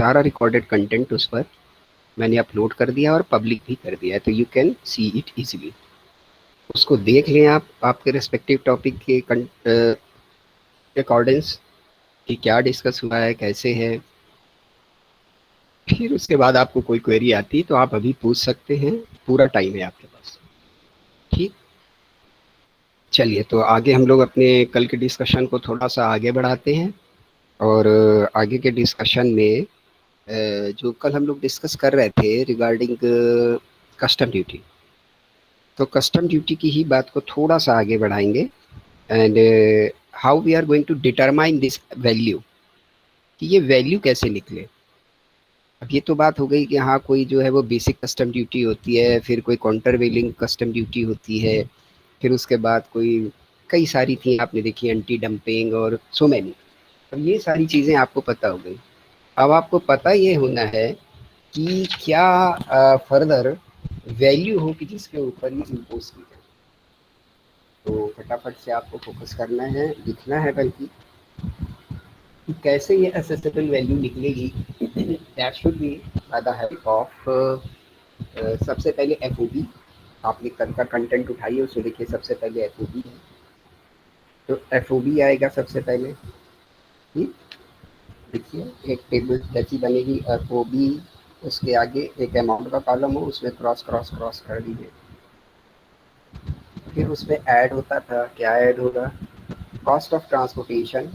सारा recorded content उस पर मैंने अपलोड कर दिया और पब्लिक भी कर दिया है, तो you can see it easily. उसको देख लें आप आपके रिस्पेक्टिव टॉपिक के अकॉर्डेंस कि क्या डिस्कस हुआ है, कैसे है। फिर उसके बाद आपको कोई क्वेरी आती है तो आप अभी पूछ सकते हैं, पूरा टाइम है आपके पास। ठीक, चलिए तो आगे हम लोग अपने कल के डिस्कशन को थोड़ा सा आगे बढ़ाते हैं। और आगे के डिस्कशन में जो कल हम लोग डिस्कस कर रहे थे रिगार्डिंग कस्टम ड्यूटी, तो कस्टम ड्यूटी की ही बात को थोड़ा सा आगे बढ़ाएंगे। And how we are going to determine this value, कि ये वैल्यू कैसे निकले। अब ये तो बात हो गई कि हाँ कोई जो है वो बेसिक कस्टम ड्यूटी होती है, फिर कोई काउंटर वेलिंग कस्टम ड्यूटी होती है, फिर उसके बाद कोई कई सारी थी आपने देखी, एंटी डंपिंग और सो मैनी। अब ये सारी चीज़ें आपको पता हो गई। अब आपको पता ये होना है कि क्या फर्दर वैल्यू हो कि जिसके ऊपर ये इम्पोज की जाए। तो फटाफट से आपको फोकस करना है, लिखना है बल्कि कि कैसे ये असेसेबल वैल्यू निकलेगी। That should be by the help of सबसे पहले एफओबी। आपने कल का कंटेंट उठाइए, उसमें देखिए सबसे पहले एफओबी है, तो एफओबी आएगा सबसे पहले। ठीक, देखिए एक टेबल जैसी बनेगी एफओबी, उसके आगे एक अमाउंट का कॉलम हो, उसमें क्रॉस क्रॉस क्रॉस कर दीजिए। फिर उसमें ऐड होता था, क्या ऐड होगा, cost of transportation,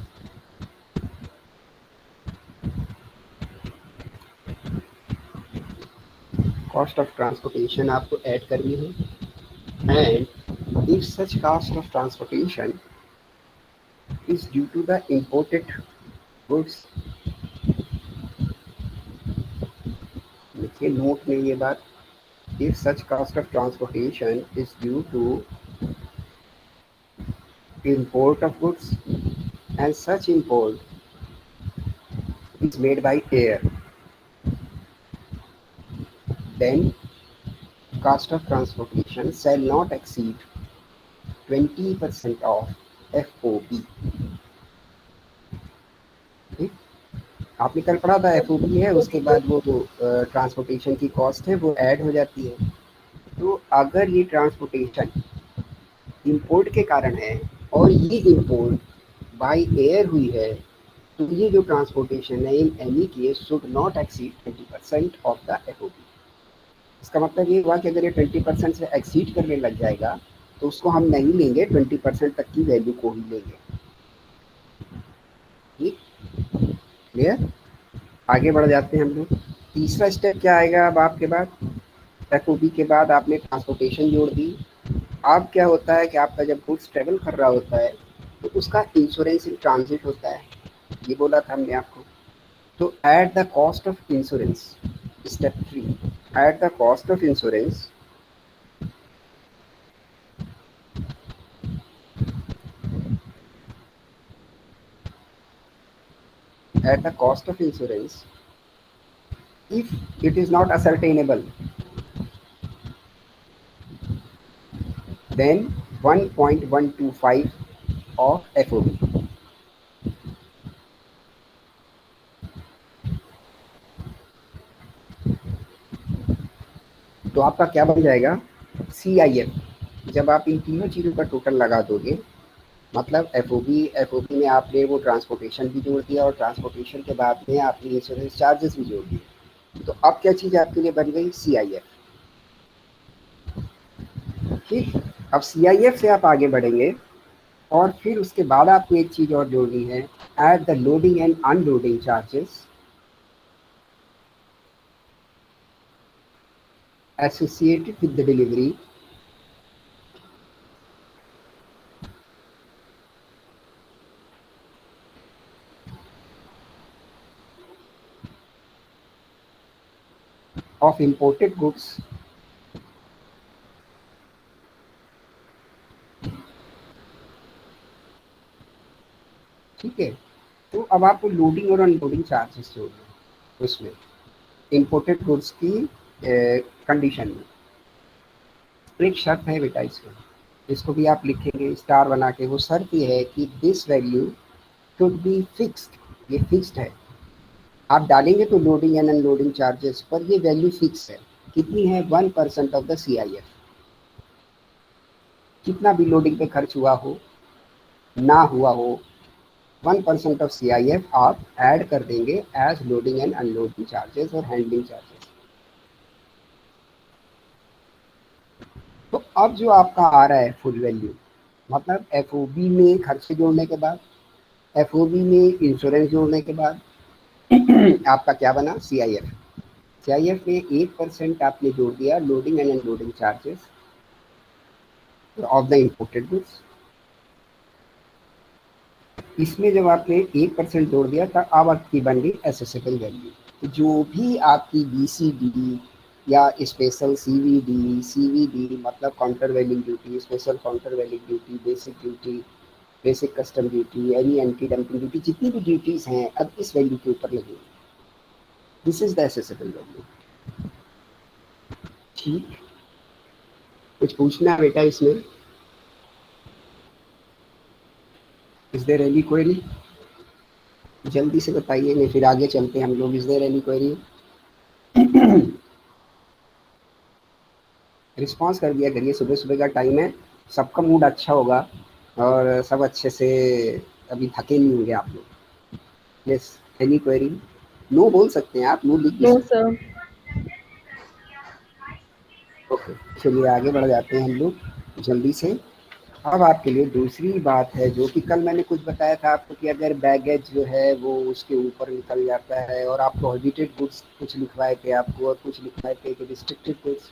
cost of transportation आपको ऐड करनी है। And if such cost of transportation is due to the imported goods, देखिए नोट में ये बात, if such cost of transportation is due to import of goods and such import is made by air, then cost of transportation shall not exceed 20% of FOB। ठीक, आपने कल पढ़ा था FOB है, उसके बाद वो जो ट्रांसपोर्टेशन की कॉस्ट है वो ऐड हो जाती है। तो अगर ये ट्रांसपोर्टेशन इंपोर्ट के कारण है और ये इंपोर्ट बाय एयर हुई है, तो ये जो ट्रांसपोर्टेशन है in any case should not exceed 20% of the FOB। इसका मतलब ये हुआ कि अगर ये 20% से एक्सीड करने लग जाएगा तो उसको हम नहीं लेंगे, 20% तक की वैल्यू को ही लेंगे। ठीक, क्लियर। आगे बढ़ जाते हैं हम लोग। तीसरा स्टेप क्या आएगा अब आपके बाद, एफओबी के बाद आपने ट्रांसपोर्टेशन जोड़ दी। अब क्या होता है कि आपका जब गुड्स ट्रेवल कर रहा होता है तो उसका इंश्योरेंस इन ट्रांजिट होता है, ये बोला था हमने आपको। तो at the cost of insurance, step 3, at the cost of insurance at the cost of insurance if it is not ascertainable, then 1.125 of FOB। तो आपका क्या बन जाएगा, CIF। जब आप इन तीनों चीज़ों का टोटल लगा दोगे, मतलब एफओबी में आपने वो ट्रांसपोर्टेशन भी जोड़ दिया और ट्रांसपोर्टेशन के बाद में आपने इंश्योरेंस चार्जेस भी जोड़ दिए, तो अब क्या चीज़ आपके लिए बन गई, CIF। ठीक, अब CIF से आप आगे बढ़ेंगे और फिर उसके बाद आपको एक चीज़ और जोड़नी है, at the loading and unloading charges associated with the delivery of imported goods ठीक है। तो अब आपको लोडिंग और अनलोडिंग चार्जेस जोड़ना उसमें इंपोर्टेड गुड्स की कंडीशन में। तो एक शर्त है बेटा इसमें, इसको भी आप लिखेंगे स्टार बना के। वो शर्त ये है कि this value should be fixed, ये फिक्स्ड है। आप डालेंगे तो लोडिंग एंड अनलोडिंग चार्जेस पर ये वैल्यू फिक्स है। कितनी है? 1% ऑफ द CIF। कितना भी लोडिंग पे खर्च हुआ हो ना हुआ हो, 1% ऑफ CIF आप ऐड कर देंगे as loading and unloading charges और हैंडलिंग चार्जेस। तो अब जो आपका आ रहा है फुल वैल्यू, मतलब FOB में खर्चे जोड़ने के बाद, FOB में इंश्योरेंस जोड़ने के बाद आपका क्या बना? CIF। CIF में 8% आपने जोड़ दिया loading and unloading charges of the imported goods. इसमें जब आपने 8% जोड़ दिया था, अब आपकी बन गई एसेसेबल वैल्यू। तो जो भी आपकी BCD या स्पेशल CVD मतलब counter value duty, special counter value duty, basic custom duty, any anti dumping duty, जितनी भी ड्यूटीज हैं अब इस वैल्यू के ऊपर लगेगी। This is the assessable value. ठीक, कुछ पूछना है बेटा इसमें? Is there any query? जल्दी से बताइए, नहीं फिर आगे चलते हैं हम लोग। Is there any query? Response कर दिया करिए, सुबह सुबह का टाइम है, सबका मूड अच्छा होगा और सब अच्छे से अभी थके नहीं होंगे आप लोग। Yes, any query? नो बोल सकते हैं आप, नो लिख भी नो सकते सर। हैं। ओके, चलिए आगे बढ़ जाते हैं हम लोग जल्दी से। अब आपके लिए दूसरी बात है जो कि कल मैंने कुछ बताया था आपको कि अगर बैगेज जो है वो उसके ऊपर निकल जाता है और आप प्रोहिबिटेड गुड्स कुछ लिखवाए थे आपको और कुछ लिखवाए थे कि रिस्ट्रिक्टेड गुड्स।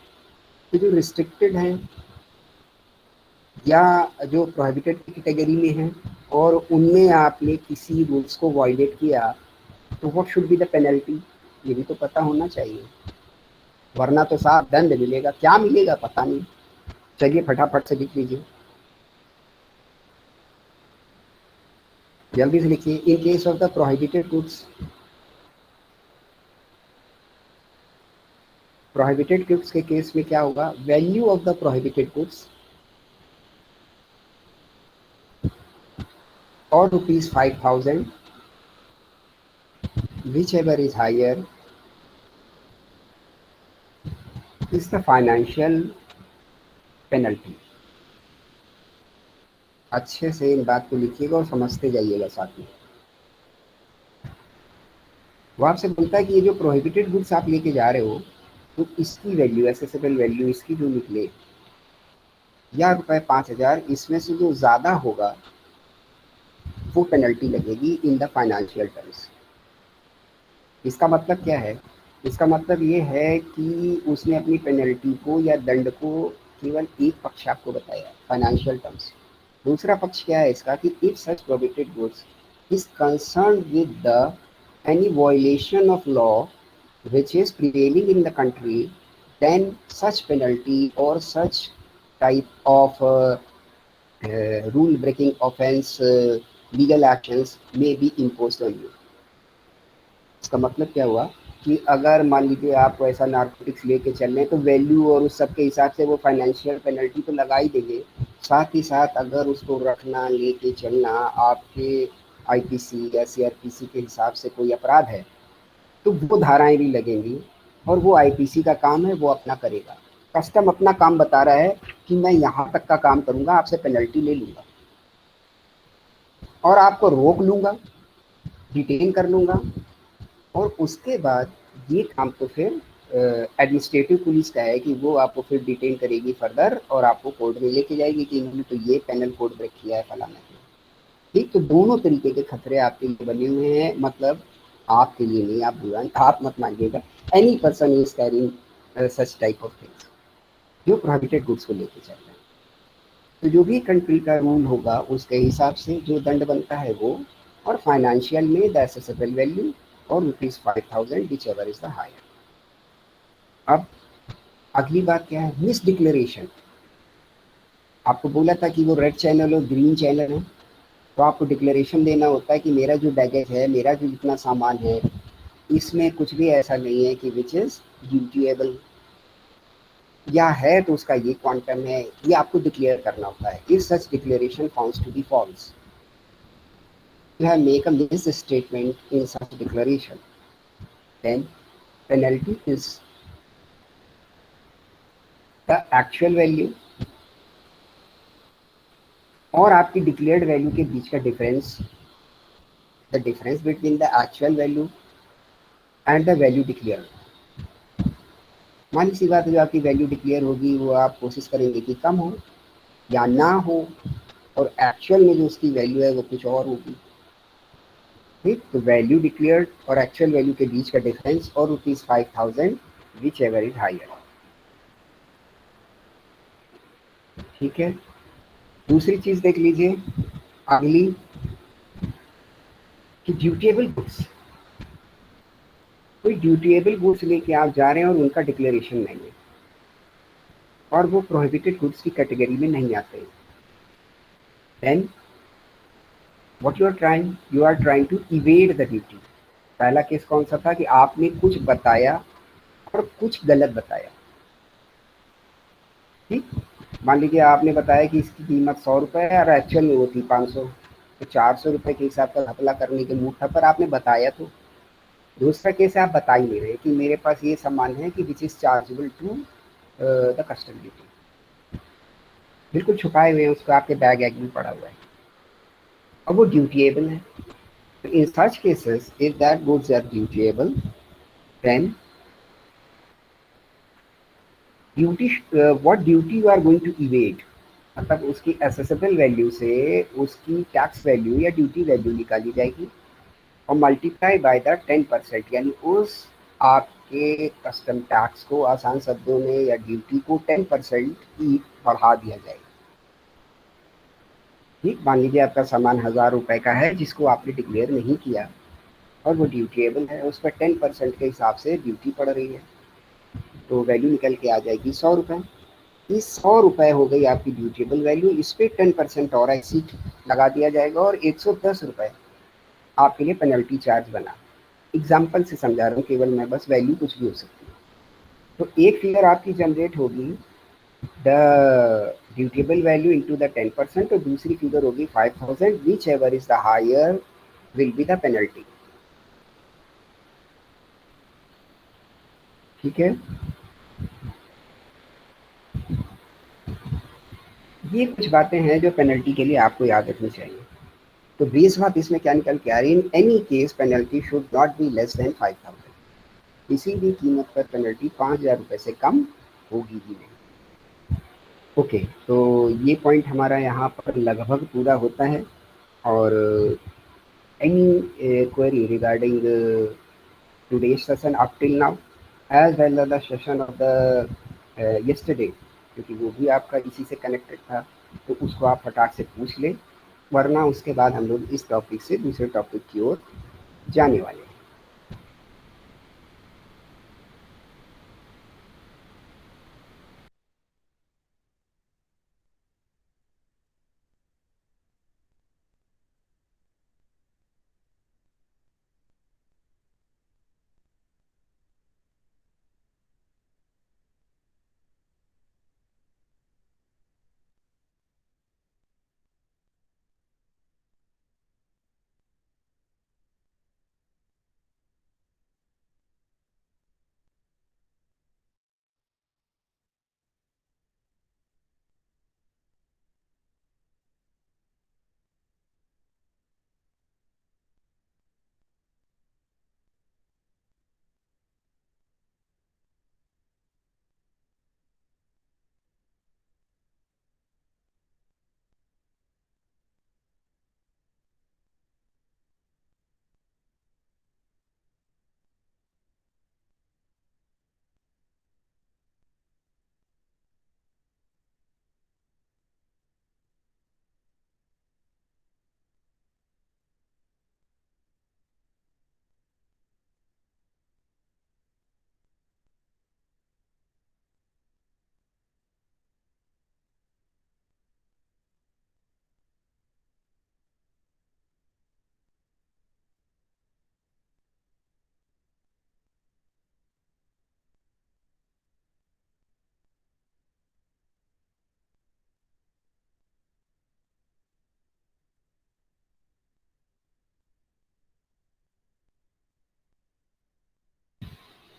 तो जो रिस्ट्रिक्टेड हैं या जो प्रोहिबिटेड कैटेगरी में हैं और उनमें आपने किसी रूल्स को वायलेट किया तो what should be the penalty, ये भी तो पता होना चाहिए, वरना तो साफ दंड मिलेगा। क्या मिलेगा पता नहीं। चलिए फटाफट से लिख लीजिए, जल्दी से लिखिए। In case of the prohibited goods, prohibited goods के केस में क्या होगा? Value of the prohibited goods और ₹5,000 whichever is higher is the financial penalty। अच्छे से इन बात को लिखिएगा और समझते जाइएगा साथ में। वो आपसे बोलता है कि ये जो प्रोहिबिटेड गुड्स आप लेके जा रहे हो तो इसकी वैल्यू, एसेसेबल वैल्यू इसकी जो निकले या ₹5,000, इसमें से जो ज़्यादा होगा वो पेनल्टी लगेगी इन द फाइनेंशियल टर्म्स। इसका मतलब क्या है? इसका मतलब ये है कि उसने अपनी पेनल्टी को या दंड को केवल एक पक्ष आपको बताया, फाइनेंशियल टर्म्स। दूसरा पक्ष क्या है इसका कि if such prohibited goods is concern with the any violation of law which is prevailing in the country, then such penalty or such type of rule breaking offense, legal actions may be imposed on you। इसका मतलब क्या हुआ कि अगर मान लीजिए आप ऐसा नार्कोटिक्स लेके चल रहे हैं तो वैल्यू और उस सब के हिसाब से वो फाइनेंशियल पेनल्टी तो लगा ही देंगे, साथ ही साथ अगर उसको रखना लेके चलना आपके IPC या CRPC के हिसाब से कोई अपराध है तो वो धाराएं भी लगेंगी और वो IPC का काम है, वो अपना करेगा। कस्टम अपना काम बता रहा है कि मैं यहाँ तक का काम करूँगा, आपसे पेनल्टी ले लूँगा और आपको रोक लूँगा, डिटेन कर लूँगा और उसके बाद ये काम तो फिर एडमिनिस्ट्रेटिव पुलिस का है कि वो आपको फिर डिटेन करेगी फर्दर और आपको कोर्ट में लेके जाएगी कि इन्होंने तो ये पेनल कोड ब्रेक किया है फलाना के। ठीक, तो दोनों तरीके के खतरे आपके लिए बने हुए हैं, मतलब आपके लिए नहीं, आप बुरा आप मत मानिएगा। Any person is carrying such type of things जो प्रोहिबिटेड गुड्स को लेके चल रहे हैं। तो जो भी कंट्री का रूल होगा उसके हिसाब से जो दंड बनता है वो, और फाइनेंशियल में द एसेसेबल वैल्यू और ₹5,000 whichever is the higher. अब अगली बात क्या है? Misdeclaration. आपको बोला था कि वो रेड चैनल और ग्रीन चैनल है, तो आपको डिक्लेरेशन देना होता है कि मेरा जो बैगेज है, मेरा जो जितना सामान है, इसमें कुछ भी ऐसा नहीं है कि विच इज ड्यूटीएबल, या है तो उसका ये क्वांटम है, ये आपको डिक्लेयर करना होता है। If such declaration founds to be false, you have make a misstatement in such declaration। then penalty is the actual value और आपकी डिक्लेयर्ड वैल्यू के बीच का difference, the difference between the actual value and the value declare. मान सी बात है, जो आपकी value declare होगी वो आप कोशिश करेंगे कि कम हो या ना हो, और एक्चुअल में जो उसकी वैल्यू है वो कुछ और होगी। ठीक, तो वैल्यू डिक्लेयर्ड और एक्चुअल वैल्यू के बीच का डिफरेंस और ₹5,000 विच एवर इज हायर। ठीक है, दूसरी चीज देख लीजिए अगली, कि ड्यूटेबल गुड्स। कोई ड्यूटेबल गुड्स लेके आप जा रहे हैं और उनका डिक्लेरेशन नहीं है और वो प्रोहिबिटेड गुड्स की कैटेगरी में नहीं आते, then what you are trying to evade the duty. पहला केस कौन सा था कि आपने कुछ बताया और कुछ गलत बताया। ठीक, मान लीजिए आपने बताया कि इसकी कीमत 100 रुपये है और एक्चुअल में वो थी 500, तो 400 रुपये के हिसाब का घपला करने के मूड पर आपने बताया। तो दूसरा केस है आप बता ही नहीं रहे कि मेरे पास ये सामान है कि which is chargeable to the custom duty, बिल्कुल छुपाए हुए हैं, उसको आपके बैग एग में पड़ा हुआ है और वो ड्यूटीएबल है। तो in such cases if that goods are dutiable, then duty, what duty you are going to evade, मतलब उसकी एसेसेबल वैल्यू से उसकी टैक्स वैल्यू या ड्यूटी वैल्यू निकाली जाएगी और मल्टीप्लाई बाय द 10%, यानी उस आपके कस्टम टैक्स को आसान शब्दों में या ड्यूटी को 10% की बढ़ा दिया जाएगा। ठीक, मान लीजिए आपका सामान 1,000 रुपए का है जिसको आपने डिक्लेयर नहीं किया और वो ड्यूटीएबल है, उस पर 10% के हिसाब से ड्यूटी पड़ रही है, तो वैल्यू निकल के आ जाएगी 100 रुपये। ये 100 रुपये हो गई आपकी ड्यूटेबल वैल्यू, इस पर 10% और एक्सीट लगा दिया जाएगा और 110 रुपये आपके लिए पेनल्टी चार्ज बना। एग्जाम्पल से समझा रहा हूँ केवल मैं, बस वैल्यू कुछ भी हो सकती है। तो एक फिगर आपकी जनरेट होगी the dutiable value into the 10%, और दूसरी फिगर होगी 5,000 whichever is the higher will be the penalty. ठीक है, ये कुछ बातें हैं जो पेनल्टी के लिए आपको याद रखनी चाहिए। तो 20 बात इसमें क्या निकल के आ रही है, in any case penalty should not be less than 5,000, किसी भी कीमत पर पेनल्टी 5,000 रुपये से कम होगी ही नहीं। ओके, तो ये पॉइंट हमारा यहाँ पर लगभग पूरा होता है। और any query regarding today's session up till now as well as the session of the yesterday, क्योंकि वो भी आपका इसी से कनेक्टेड था, तो उसको आप फटाक से पूछ लें, वरना उसके बाद हम लोग इस टॉपिक से दूसरे टॉपिक की ओर जाने वाले हैं।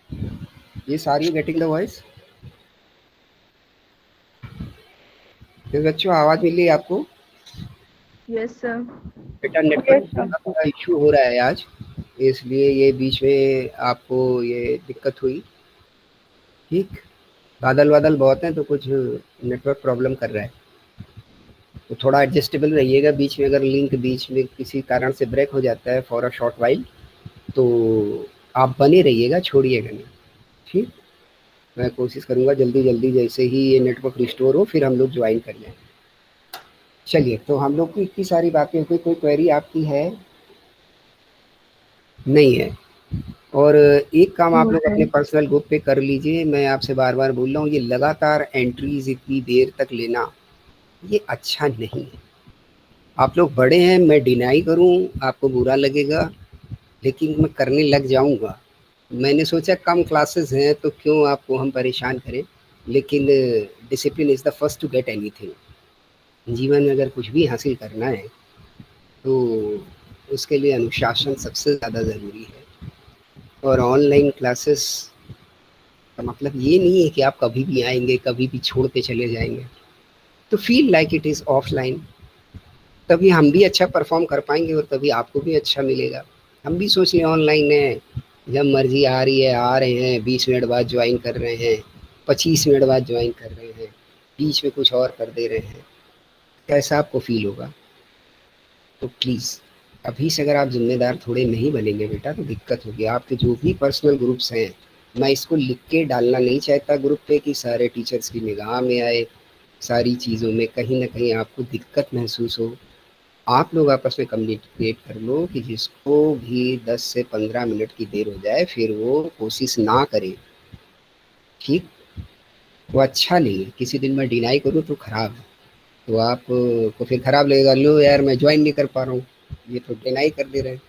ये सारी गेटिंग द वॉइस? तो बच्चों आवाज मिल रही है आपको? Yes sir. बेटा नेटवर्क का थोड़ा इशू हो रहा है आज, इसलिए ये बीच में आपको ये दिक्कत हुई। ठीक, बादल बादल बहुत हैं तो कुछ नेटवर्क प्रॉब्लम कर रहा है, तो थोड़ा एडजस्टेबल रहिएगा। बीच में अगर लिंक बीच में किसी कारण से ब्रेक हो जाता है फॉर अ शॉर्ट वाइल, तो आप बने रहिएगा, छोड़िएगा नहीं। ठीक, मैं कोशिश करूँगा जल्दी जल्दी जैसे ही ये नेटवर्क रिस्टोर हो फिर हम लोग ज्वाइन कर लें। चलिए, तो हम लोग की इतनी सारी बातें हो गई, कोई क्वेरी आपकी है? नहीं है। और एक काम आप लोग अपने पर्सनल ग्रुप पे कर लीजिए, मैं आपसे बार बार बोल रहा हूँ, ये लगातार एंट्रीज इतनी देर तक लेना ये अच्छा नहीं है। आप लोग बड़े हैं, मैं डिनाई करूँ आपको बुरा लगेगा, लेकिन मैं करने लग जाऊँगा। मैंने सोचा कम क्लासेस हैं तो क्यों आपको हम परेशान करें, लेकिन discipline is the first to get anything. जीवन में अगर कुछ भी हासिल करना है तो उसके लिए अनुशासन सबसे ज़्यादा ज़रूरी है। और ऑनलाइन क्लासेस का मतलब ये नहीं है कि आप कभी भी आएंगे कभी भी छोड़ के चले जाएंगे, तो feel like it is offline, तभी हम भी अच्छा परफॉर्म कर पाएंगे और तभी आपको भी अच्छा मिलेगा। हम भी सोच लें ऑनलाइन है, जब मर्जी आ रही है आ रहे हैं, 20 मिनट बाद ज्वाइन कर रहे हैं, 25 मिनट बाद ज्वाइन कर रहे हैं, बीच में कुछ और कर दे रहे हैं, कैसा आपको फील होगा? तो प्लीज़ अभी से अगर आप ज़िम्मेदार थोड़े नहीं बनेंगे बेटा तो दिक्कत होगी। आपके जो भी पर्सनल ग्रुप्स हैं, मैं इसको लिख के डालना नहीं चाहता ग्रुप पे कि सारे टीचर्स की निगाह में आए, सारी चीज़ों में कहीं ना कहीं आपको दिक्कत महसूस हो। आप लोग आपस में कम्युनिकेट कर लो कि जिसको भी 10 से 15 मिनट की देर हो जाए फिर वो कोशिश ना करे। ठीक, वो अच्छा नहीं है। किसी दिन मैं डिनाई करूँ तो खराब है, तो आप को फिर खराब लगेगा, लो यार मैं ज्वाइन नहीं कर पा रहा हूँ, ये तो डिनाई कर दे रहे हैं।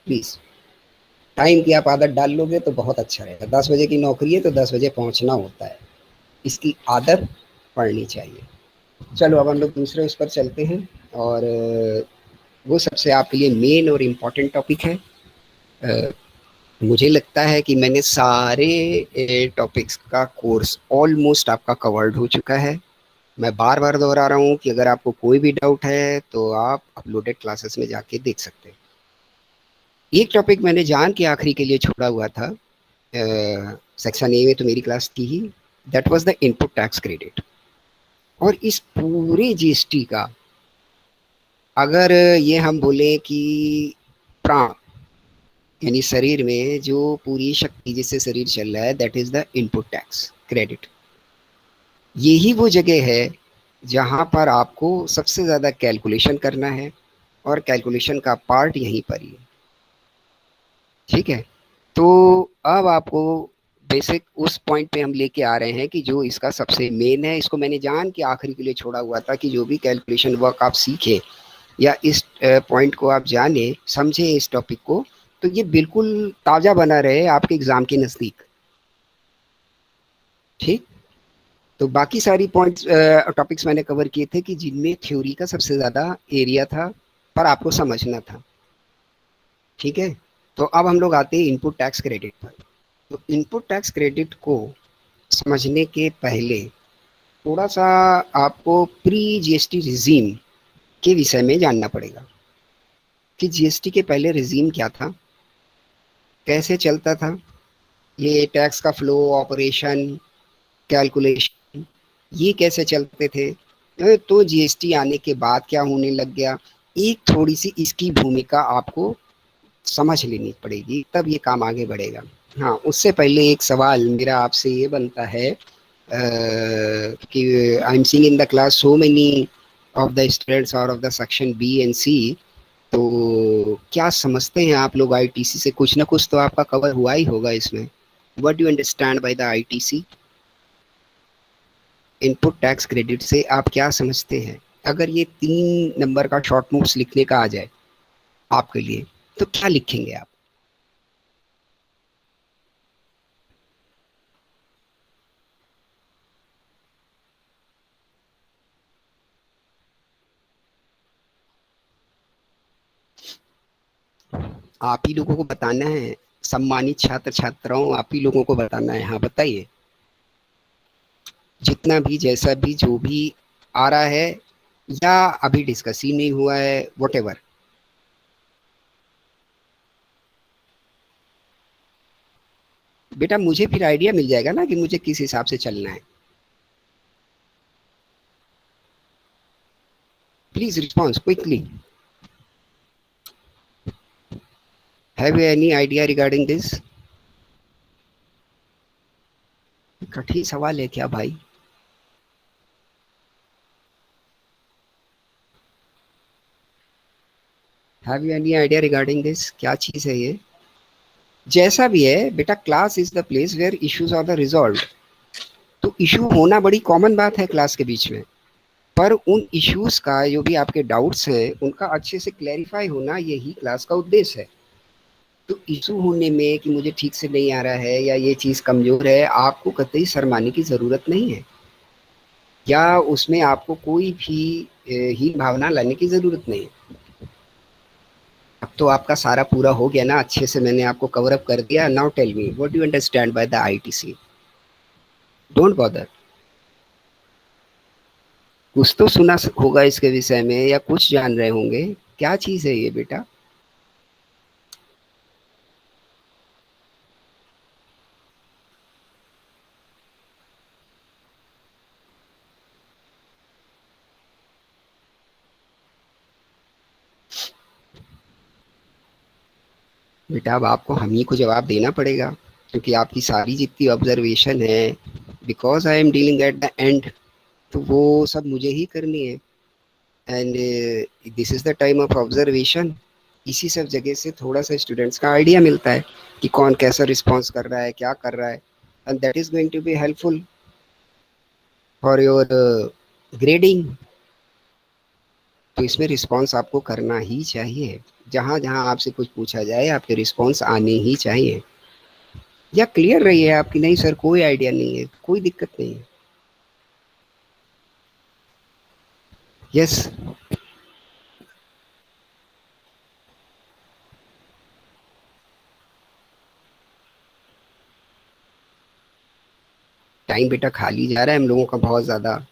प्लीज़ टाइम की आप आदत डाल लोगे तो बहुत अच्छा रहेगा। 10 बजे की नौकरी है तो 10 बजे पहुँचना होता है, इसकी आदत पड़नी चाहिए। चलो अब हम लोग दूसरे उस पर चलते हैं, और वो सबसे आपके लिए मेन और इम्पॉर्टेंट टॉपिक है। अ, मुझे लगता है कि मैंने सारे टॉपिक्स का कोर्स ऑलमोस्ट आपका कवर्ड हो चुका है। मैं बार बार दोहरा रहा हूँ कि अगर आपको कोई भी डाउट है तो आप अपलोडेड क्लासेस में जाके देख सकते हैं। एक टॉपिक मैंने जान के आखिरी के लिए छोड़ा हुआ था, सेक्शन ए में तो मेरी क्लास थी ही, that was the input tax credit. और इस पूरे जीएसटी का अगर ये हम बोले कि प्राण, यानी शरीर में जो पूरी शक्ति जिससे शरीर चल रहा है, that is the input tax credit. यही वो जगह है जहां पर आपको सबसे ज़्यादा कैलकुलेशन करना है, और कैलकुलेशन का पार्ट यहीं पर ही है। ठीक है, तो अब आपको बेसिक उस पॉइंट पे हम लेके आ रहे हैं कि जो इसका सबसे मेन है। इसको मैंने जान के आखिरी के लिए छोड़ा हुआ था कि जो भी कैलकुलेशन वर्क आप सीखे या इस पॉइंट को आप जाने समझे इस टॉपिक को, तो ये बिल्कुल ताज़ा बना रहे आपके एग्ज़ाम के नज़दीक। ठीक, तो बाकी सारी पॉइंट्स टॉपिक्स मैंने कवर किए थे कि जिनमें थ्योरी का सबसे ज़्यादा एरिया था पर आपको समझना था। ठीक है, तो अब हम लोग आते हैं इनपुट टैक्स क्रेडिट पर। तो इनपुट टैक्स क्रेडिट को समझने के पहले थोड़ा सा आपको प्री जीएसटी रिजीम के विषय में जानना पड़ेगा कि जीएसटी के पहले रिजीम क्या था, कैसे चलता था, ये टैक्स का फ्लो, ऑपरेशन, कैलकुलेशन, ये कैसे चलते थे। तो जीएसटी आने के बाद क्या होने लग गया, एक थोड़ी सी इसकी भूमिका आपको समझ लेनी पड़ेगी, तब ये काम आगे बढ़ेगा। हाँ, उससे पहले एक सवाल मेरा आपसे ये बनता है कि I am seeing in the class so many of the students और of the section B and C, तो क्या समझते हैं आप लोग आईटीसी से? कुछ ना कुछ तो आपका कवर हुआ ही होगा इसमें। What do you understand by the ITC? Input tax credit से आप क्या समझते हैं? अगर ये 3 नंबर का शॉर्ट नोट्स लिखने का आ जाए आपके लिए, तो क्या लिखेंगे आप? आप ही लोगों को बताना है, सम्मानित छात्र छात्राओं, आप ही लोगों को बताना है। हाँ बताइए, जितना भी जैसा भी जो भी आ रहा है या अभी डिस्कस ही नहीं हुआ है, वॉटेवर। बेटा मुझे फिर आइडिया मिल जाएगा ना कि मुझे किस हिसाब से चलना है। Please response quickly. Have you any idea regarding this? कठिन सवाल है क्या भाई? Have you any idea regarding this? क्या चीज है ये? जैसा भी है बेटा, class is the place where issues are the resolve. तो इशू होना बड़ी कॉमन बात है क्लास के बीच में, पर उन इश्यूज का जो भी आपके डाउट्स हैं उनका अच्छे से क्लैरिफाई होना, यही क्लास का उद्देश्य है। तो इशू होने में कि मुझे ठीक से नहीं आ रहा है या ये चीज़ कमज़ोर है, आपको कतई शर्माने की ज़रूरत नहीं है, या उसमें आपको कोई भी हीन भावना लाने की ज़रूरत नहीं है। अब तो आपका सारा पूरा हो गया ना, अच्छे से मैंने आपको कवर अप कर दिया। Now tell me what you understand by the ITC. Don't bother. कुछ तो सुना होगा इसके विषय में या कुछ जान रहे होंगे। क्या चीज़ है ये बेटा? बेटा अब आपको हम ही को जवाब देना पड़ेगा, क्योंकि आपकी सारी जितनी ऑब्जर्वेशन है, because I am dealing at the end, तो वो सब मुझे ही करनी है। And this is the time of observation. इसी सब जगह से थोड़ा सा स्टूडेंट्स का आइडिया मिलता है कि कौन कैसा रिस्पॉन्स कर रहा है, क्या कर रहा है, and that is going to be helpful for your grading. तो इसमें रिस्पॉन्स आपको करना ही चाहिए। जहाँ जहाँ आपसे कुछ पूछा जाए आपके रिस्पॉन्स आने ही चाहिए। या क्लियर रही है आपकी? नहीं सर कोई आइडिया नहीं है, कोई दिक्कत नहीं है। यस। टाइम बेटा खाली जा रहा है हम लोगों का बहुत ज़्यादा।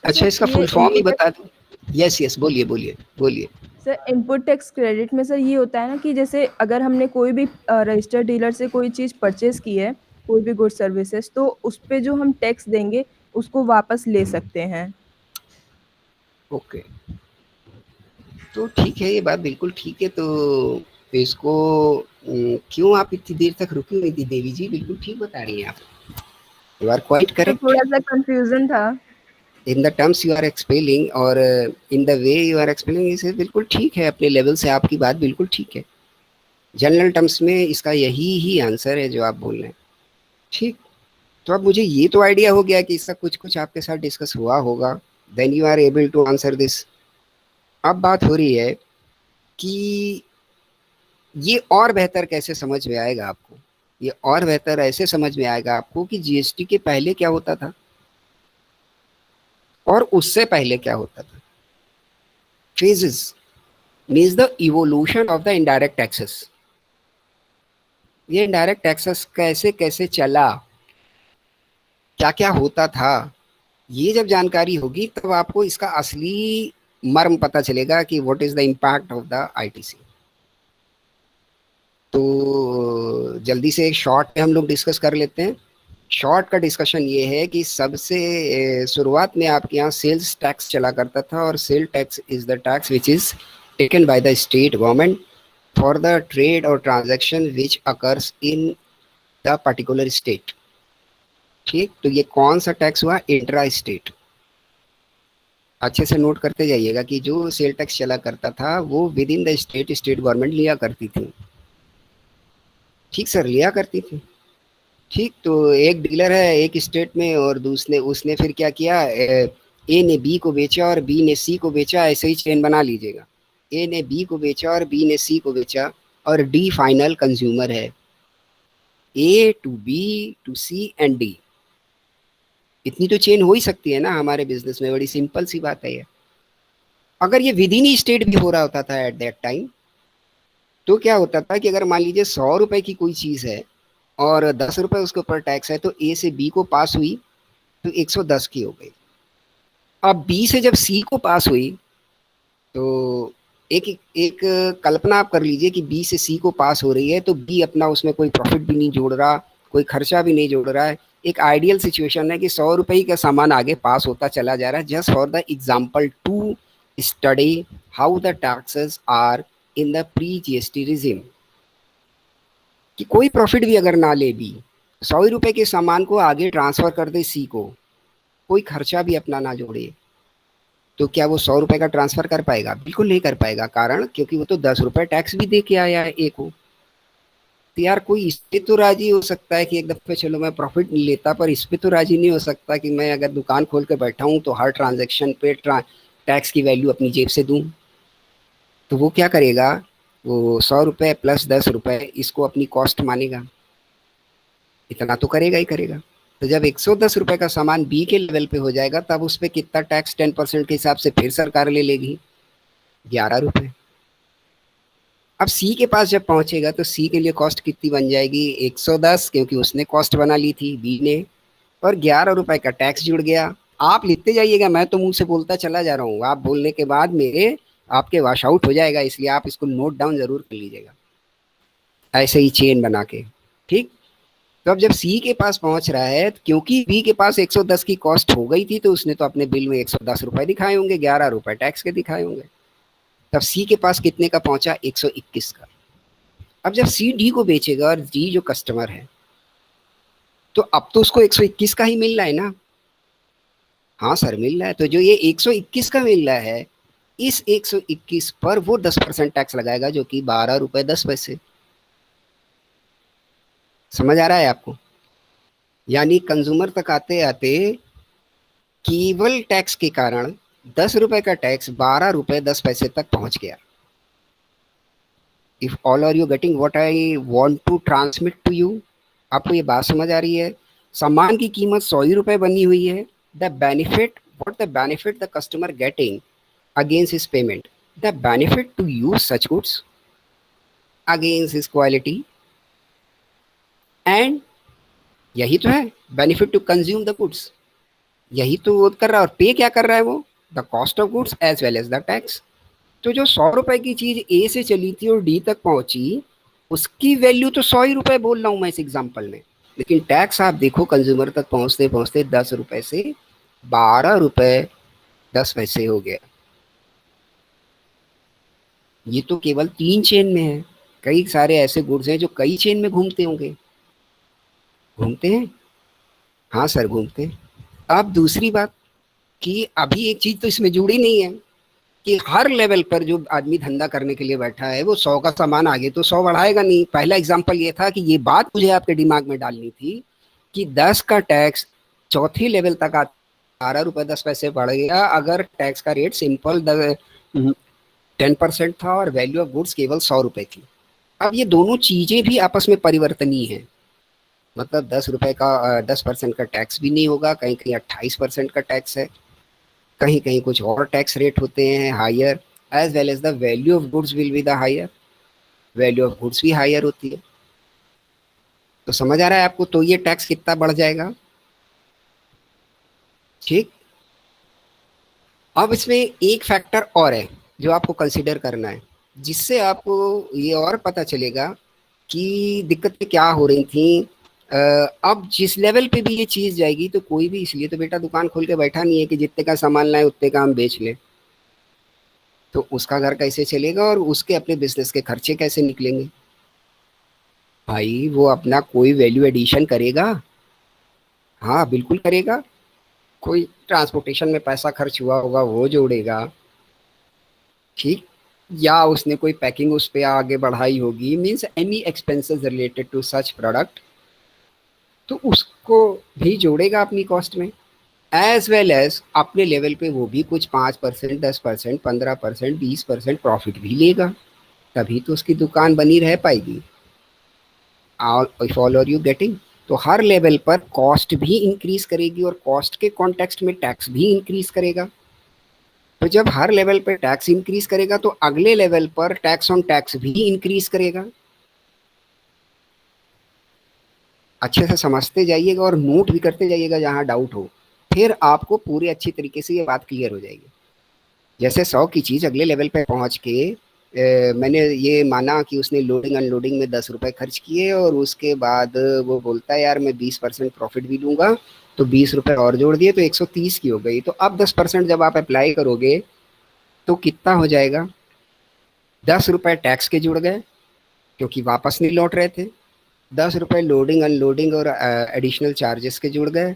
अच्छा सर इसका ये फुल फॉर्म ही इनपुट बता दो। यस यस, बोलिए बोलिए बोलिए। सर इनपुट टैक्स क्रेडिट में सर ये होता है ना कि जैसे अगर हमने कोई भी रजिस्टर्ड डीलर से कोई चीज परचेज की है, कोई भी गुड सर्विसेज, तो उस पे जो हम टैक्स देंगे उसको वापस ले सकते हैं। ओके, तो ठीक है, ये बात बिल्कुल ठीक है। तो इसको क्यों आप इतनी देर तक रुकी हुई थी देवी जी? बिल्कुल ठीक बता रही हैं आप। यू आर क्वाइट तो करेक्ट थोड़ा सा कंफ्यूजन था। In the terms you are explaining, और in the way you are explaining, इसे बिल्कुल ठीक है। अपने लेवल से आपकी बात बिल्कुल ठीक है। जनरल टर्म्स में इसका यही ही आंसर है जो आप बोल रहे हैं। ठीक। तो अब मुझे ये तो आइडिया हो गया कि इसका कुछ कुछ आपके साथ डिस्कस हुआ होगा। Then you are able to answer this. अब बात हो रही है कि ये और बेहतर कैसे समझ में आएगा आपको। ये और बेहतर ऐसे समझ में आएगा आपको कि जीएसटी के पहले क्या होता था और उससे पहले क्या होता था। Phases means the evolution of the indirect taxes. ये इनडायरेक्ट टैक्सेस कैसे कैसे चला, क्या क्या होता था, ये जब जानकारी होगी तब आपको इसका असली मर्म पता चलेगा कि what is the impact of the ITC. तो जल्दी से एक शॉर्ट में हम लोग डिस्कस कर लेते हैं। शॉर्ट का डिस्कशन ये है कि सबसे शुरुआत में आपके यहाँ सेल्स टैक्स चला करता था, और sale tax is the tax which is taken by the state government for the trade और transaction which occurs in the particular state. ठीक, तो ये कौन सा टैक्स हुआ? Intra state. अच्छे से नोट करते जाइएगा कि जो सेल टैक्स चला करता था वो with in the state, state government लिया करती थी। ठीक सर, लिया करती थी। ठीक, तो एक डीलर है एक स्टेट में, और दूसरे उसने फिर क्या किया, ए ने बी को बेचा और बी ने सी को बेचा, ऐसे ही चेन बना लीजिएगा। ए ने बी को बेचा और बी ने सी को बेचा, और डी फाइनल कंज्यूमर है। A to B to C and D, इतनी तो चेन हो ही सकती है ना हमारे बिजनेस में, बड़ी सिंपल सी बात है ये। अगर ये विद इन स्टेट भी हो रहा होता था एट दैट टाइम, तो क्या होता था कि अगर मान लीजिए 100 रुपए की कोई चीज है और 10 रुपए उसके ऊपर टैक्स है, तो ए से बी को पास हुई तो 110 की हो गई। अब बी से जब सी को पास हुई, तो एक एक कल्पना आप कर लीजिए कि बी से सी को पास हो रही है, तो बी अपना उसमें कोई प्रॉफिट भी नहीं जोड़ रहा, कोई खर्चा भी नहीं जोड़ रहा है। एक आइडियल सिचुएशन है कि 100 रुपए का सामान आगे पास होता चला जा रहा है, just for the example to study how the taxes are in the pre GST regime. कि कोई प्रॉफिट भी अगर ना ले बी, 100 रुपए के सामान को आगे ट्रांसफर कर दे सी को, कोई खर्चा भी अपना ना जोड़े, तो क्या वो 100 रुपए का ट्रांसफर कर पाएगा? बिल्कुल नहीं कर पाएगा। कारण क्योंकि वो तो 10 रुपए टैक्स भी दे के आया है ए को। तो यार कोई इस पे तो राजी हो सकता है कि एक दफे चलो मैं प्रॉफिट लेता, पर इस पे तो राजी नहीं हो सकता कि मैं अगर दुकान खोल के बैठा हूँ तो हर ट्रांजेक्शन पे टैक्स की वैल्यू अपनी जेब से दूं। तो वो क्या करेगा, वो 100 रुपए प्लस 10 रुपए इसको अपनी कॉस्ट मानेगा, इतना तो करेगा ही करेगा। तो जब 110 रुपए का सामान बी के लेवल पे हो जाएगा, तब उस पर कितना टैक्स 10% के हिसाब से फिर सरकार ले लेगी, 11 रुपए। अब सी के पास जब पहुंचेगा तो सी के लिए कॉस्ट कितनी बन जाएगी, 110, क्योंकि उसने कॉस्ट बना ली थी बी ने, और 11 रुपए का टैक्स जुड़ गया। आप लिखते जाइएगा, मैं तो मुंह से बोलता चला जा रहा हूँ, आप बोलने के बाद मेरे आपके वॉश आउट हो जाएगा, इसलिए आप इसको नोट डाउन जरूर कर लीजिएगा, ऐसे ही चेन बना के। ठीक। तो अब जब सी के पास पहुंच रहा है, क्योंकि बी के पास 110 की कॉस्ट हो गई थी, तो उसने तो अपने बिल में 110 रुपए दिखाए होंगे, 11 रुपए टैक्स के दिखाए होंगे। तब सी के पास कितने का पहुंचा, 121 का। अब जब सी डी को बेचेगा, और डी जो कस्टमर है, तो अब तो उसको 121 का ही मिल रहा है ना। हाँ सर मिल रहा है। तो जो ये 121 का मिल रहा है, इस 121 पर वो 10% टैक्स लगाएगा, जो कि 12 रुपए 10 पैसे। समझ आ रहा है आपको? यानी कंज्यूमर तक आते आते केवल टैक्स के कारण 10 रुपए का टैक्स 12 रुपए 10 पैसे तक पहुंच गया। If all are you getting what I want to transmit to you? आपको ये बात समझ आ रही है? सामान की कीमत 100 रुपए बनी हुई है। The benefit, what the benefit the customer getting against his payment? The benefit to use such goods against his quality, and यही तो है benefit to consume the goods. यही तो वो कर रहा है। और पे क्या कर रहा है वो? The cost of goods as well as the tax. तो जो 100 रुपए की चीज ए से चली थी और डी तक पहुंची, उसकी वैल्यू तो 100 ही रुपए बोल रहा हूं मैं इस एग्जाम्पल में, लेकिन टैक्स आप देखो कंज्यूमर तक पहुंचते पहुंचते 10 रुपए से 12 रुपए 10 पैसे हो गया। ये तो केवल 3 चेन में है। कई सारे ऐसे गुड्स हैं जो कई चेन में घूमते होंगे। घूमते हैं? हाँ सर घूमते हैं। अब दूसरी बात कि अभी एक चीज तो इसमें जुड़ी नहीं है कि हर लेवल पर जो आदमी धंधा करने के लिए बैठा है, वो 100 का सामान आगे तो 100 बढ़ाएगा नहीं। पहला एग्जाम्पल ये था कि ये बात मुझे आपके दिमाग में डालनी थी कि 10 का टैक्स चौथी लेवल तक 12 रुपए 10 पैसे बढ़ गया, अगर टैक्स का रेट सिंपल 10% था और वैल्यू ऑफ गुड्स केवल 100 रुपए थी। अब ये दोनों चीजें भी आपस में परिवर्तनीय है। मतलब 10 रुपए का 10% का टैक्स भी नहीं होगा, कहीं कहीं 28% का टैक्स है, कहीं कहीं कुछ और टैक्स रेट होते हैं higher, as well as the value of goods will be the higher. Value of goods भी हायर होती है। तो समझ आ रहा है आपको? तो ये टैक्स कितना बढ़ जाएगा। ठीक। अब इसमें एक फैक्टर और है जो आपको कंसिडर करना है, जिससे आपको ये और पता चलेगा कि दिक्कतें क्या हो रही थी। अब जिस लेवल पे भी ये चीज जाएगी, तो कोई भी, इसलिए तो बेटा दुकान खोल के बैठा नहीं है कि जितने का सामान लाए उतने का हम बेच लें। तो उसका घर कैसे चलेगा और उसके अपने बिजनेस के खर्चे कैसे निकलेंगे? भाई वो अपना कोई वैल्यू एडिशन करेगा। हाँ बिल्कुल करेगा। कोई ट्रांसपोर्टेशन में पैसा खर्च हुआ होगा वो जोड़ेगा। ठीक। या उसने कोई पैकिंग उस पर आगे बढ़ाई होगी, means any expenses related to such product, तो उसको भी जोड़ेगा अपनी कॉस्ट में। एज वेल एज अपने लेवल पे वो भी कुछ 5%, 10%, 15%, 20% प्रॉफिट भी लेगा, तभी तो उसकी दुकान बनी रह पाएगी। If all are you getting. तो हर लेवल पर कॉस्ट भी इंक्रीज करेगी और कॉस्ट के कॉन्टेक्स्ट में टैक्स भी इंक्रीज करेगा। तो जब हर लेवल पर टैक्स इंक्रीज करेगा तो अगले लेवल पर टैक्स ऑन टैक्स भी इंक्रीज करेगा। अच्छे से समझते जाइएगा और नोट भी करते जाइएगा जहां डाउट हो, फिर आपको पूरे अच्छी तरीके से ये बात क्लियर हो जाएगी। जैसे 100 की चीज़ अगले लेवल पे पहुंच के मैंने ये माना कि उसने लोडिंग अनलोडिंग में 10 रुपए खर्च किए और उसके बाद वो बोलता है यार मैं 20% प्रॉफिट भी लूंगा, तो 20 रुपए और जोड़ दिए तो 130 की हो गई। तो अब 10% जब आप अप्लाई करोगे तो कितना हो जाएगा? 10 रुपए टैक्स के जुड़ गए क्योंकि वापस नहीं लौट रहे थे, 10 रुपए लोडिंग अनलोडिंग और एडिशनल चार्जेस के जुड़ गए,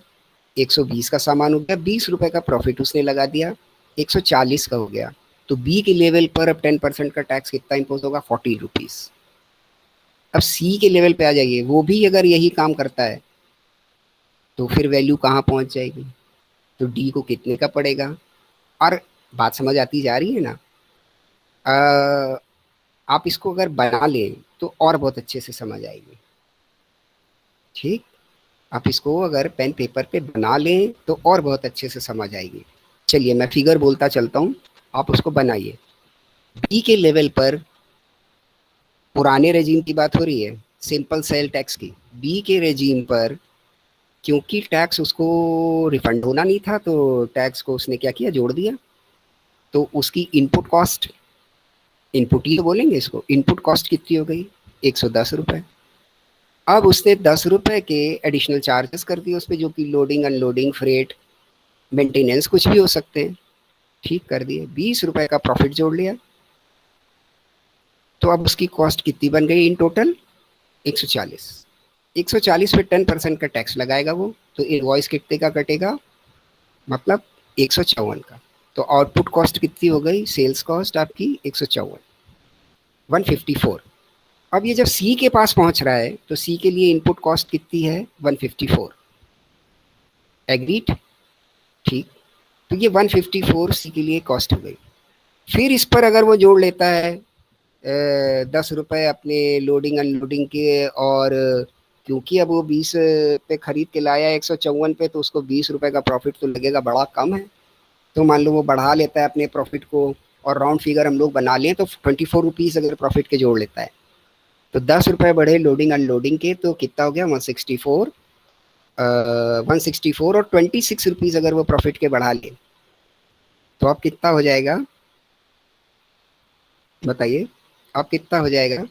120 का सामान हो गया, 20 रुपए का प्रॉफिट उसने लगा दिया, 140 का हो गया। तो बी के लेवल पर अब 10% का टैक्स कितना इम्पोज होगा? 40 रुपीज। अब सी के लेवल पे आ जाइए, वो भी अगर यही काम करता है तो फिर वैल्यू कहाँ पहुंच जाएगी? तो डी को कितने का पड़ेगा? और बात समझ आती जा रही है ना? आप इसको अगर बना लें तो और बहुत अच्छे से समझ आएगी। ठीक, आप इसको अगर पेन पेपर पे बना लें तो और बहुत अच्छे से समझ आएगी। चलिए मैं फिगर बोलता चलता हूँ, आप उसको बनाइए। बी के लेवल पर पुराने रेजीम की बात हो रही है, सिंपल सेल टैक्स की। बी के रेजीम पर क्योंकि टैक्स उसको रिफंड होना नहीं था तो टैक्स को उसने क्या किया? जोड़ दिया। तो उसकी इनपुट कॉस्ट, इनपुट ही तो बोलेंगे इसको, इनपुट कॉस्ट कितनी हो गई? 110 रुपए। अब उसने 10 रुपए के एडिशनल चार्जेस कर दिए उस पर, जो कि लोडिंग अनलोडिंग फ्रेट मेंटेनेंस कुछ भी हो सकते हैं, ठीक कर दिए। 20 रुपए का प्रॉफिट जोड़ लिया। तो अब उसकी कॉस्ट कितनी बन गई इन टोटल? 140। 140 पे 10% का टैक्स लगाएगा वो, तो इनवॉइस कितने का कटेगा? मतलब 154 का। तो आउटपुट कॉस्ट कितनी हो गई? सेल्स कॉस्ट आपकी 154, 154। अब ये जब सी के पास पहुंच रहा है तो सी के लिए इनपुट कॉस्ट कितनी है? 154। एग्रीड? ठीक। तो ये 154 सी के लिए कॉस्ट हो गई। फिर इस पर अगर वो जोड़ लेता है 10 रुपए अपने लोडिंग अनलोडिंग के, और क्योंकि अब वो 20 पे खरीद के लाया 154 पे, तो उसको 20 रुपए का प्रॉफिट तो लगेगा, बड़ा कम है। तो मान लो वो बढ़ा लेता है अपने प्रॉफिट को, और राउंड फिगर हम लोग बना लें तो 24 रुपीज़ अगर प्रॉफिट के जोड़ लेता है, तो 10 रुपए बढ़े लोडिंग अनलोडिंग के, तो कितना हो गया? 164। 164 और 26 रुपीज़ अगर वो प्रॉफिट के बढ़ा ले तो अब कितना हो जाएगा? बताइए अब कितना हो जाएगा?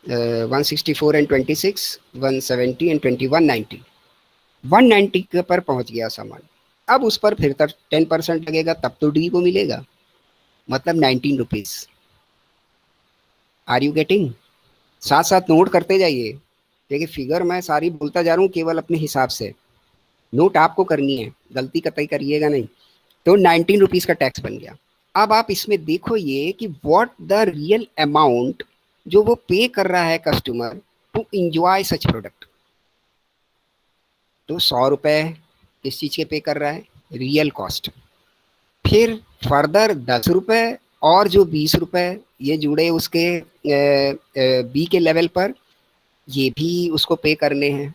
164 एंड 26, 170 एंड 20, 190। 190 के पर पहुंच गया सामान। अब उस पर फिर तक 10% लगेगा, तब तो डी को मिलेगा, मतलब 19 रुपीज। Are you getting? साथ साथ नोट करते जाइए। देखिए फिगर मैं सारी बोलता जा रहा हूँ केवल अपने हिसाब से, नोट आपको करनी है, गलती कतई करिएगा नहीं। तो 19 रुपीज का टैक्स बन गया। अब आप इसमें देखो ये कि व्हाट द रियल अमाउंट जो वो पे कर रहा है customer to enjoy such product. तो 100 रुपए किस चीज के पे कर रहा है? Real cost. फिर फर्दर 10 रुपए और जो 20 रुपए ये जुड़े उसके बी के लेवल पर, ये भी उसको पे करने हैं।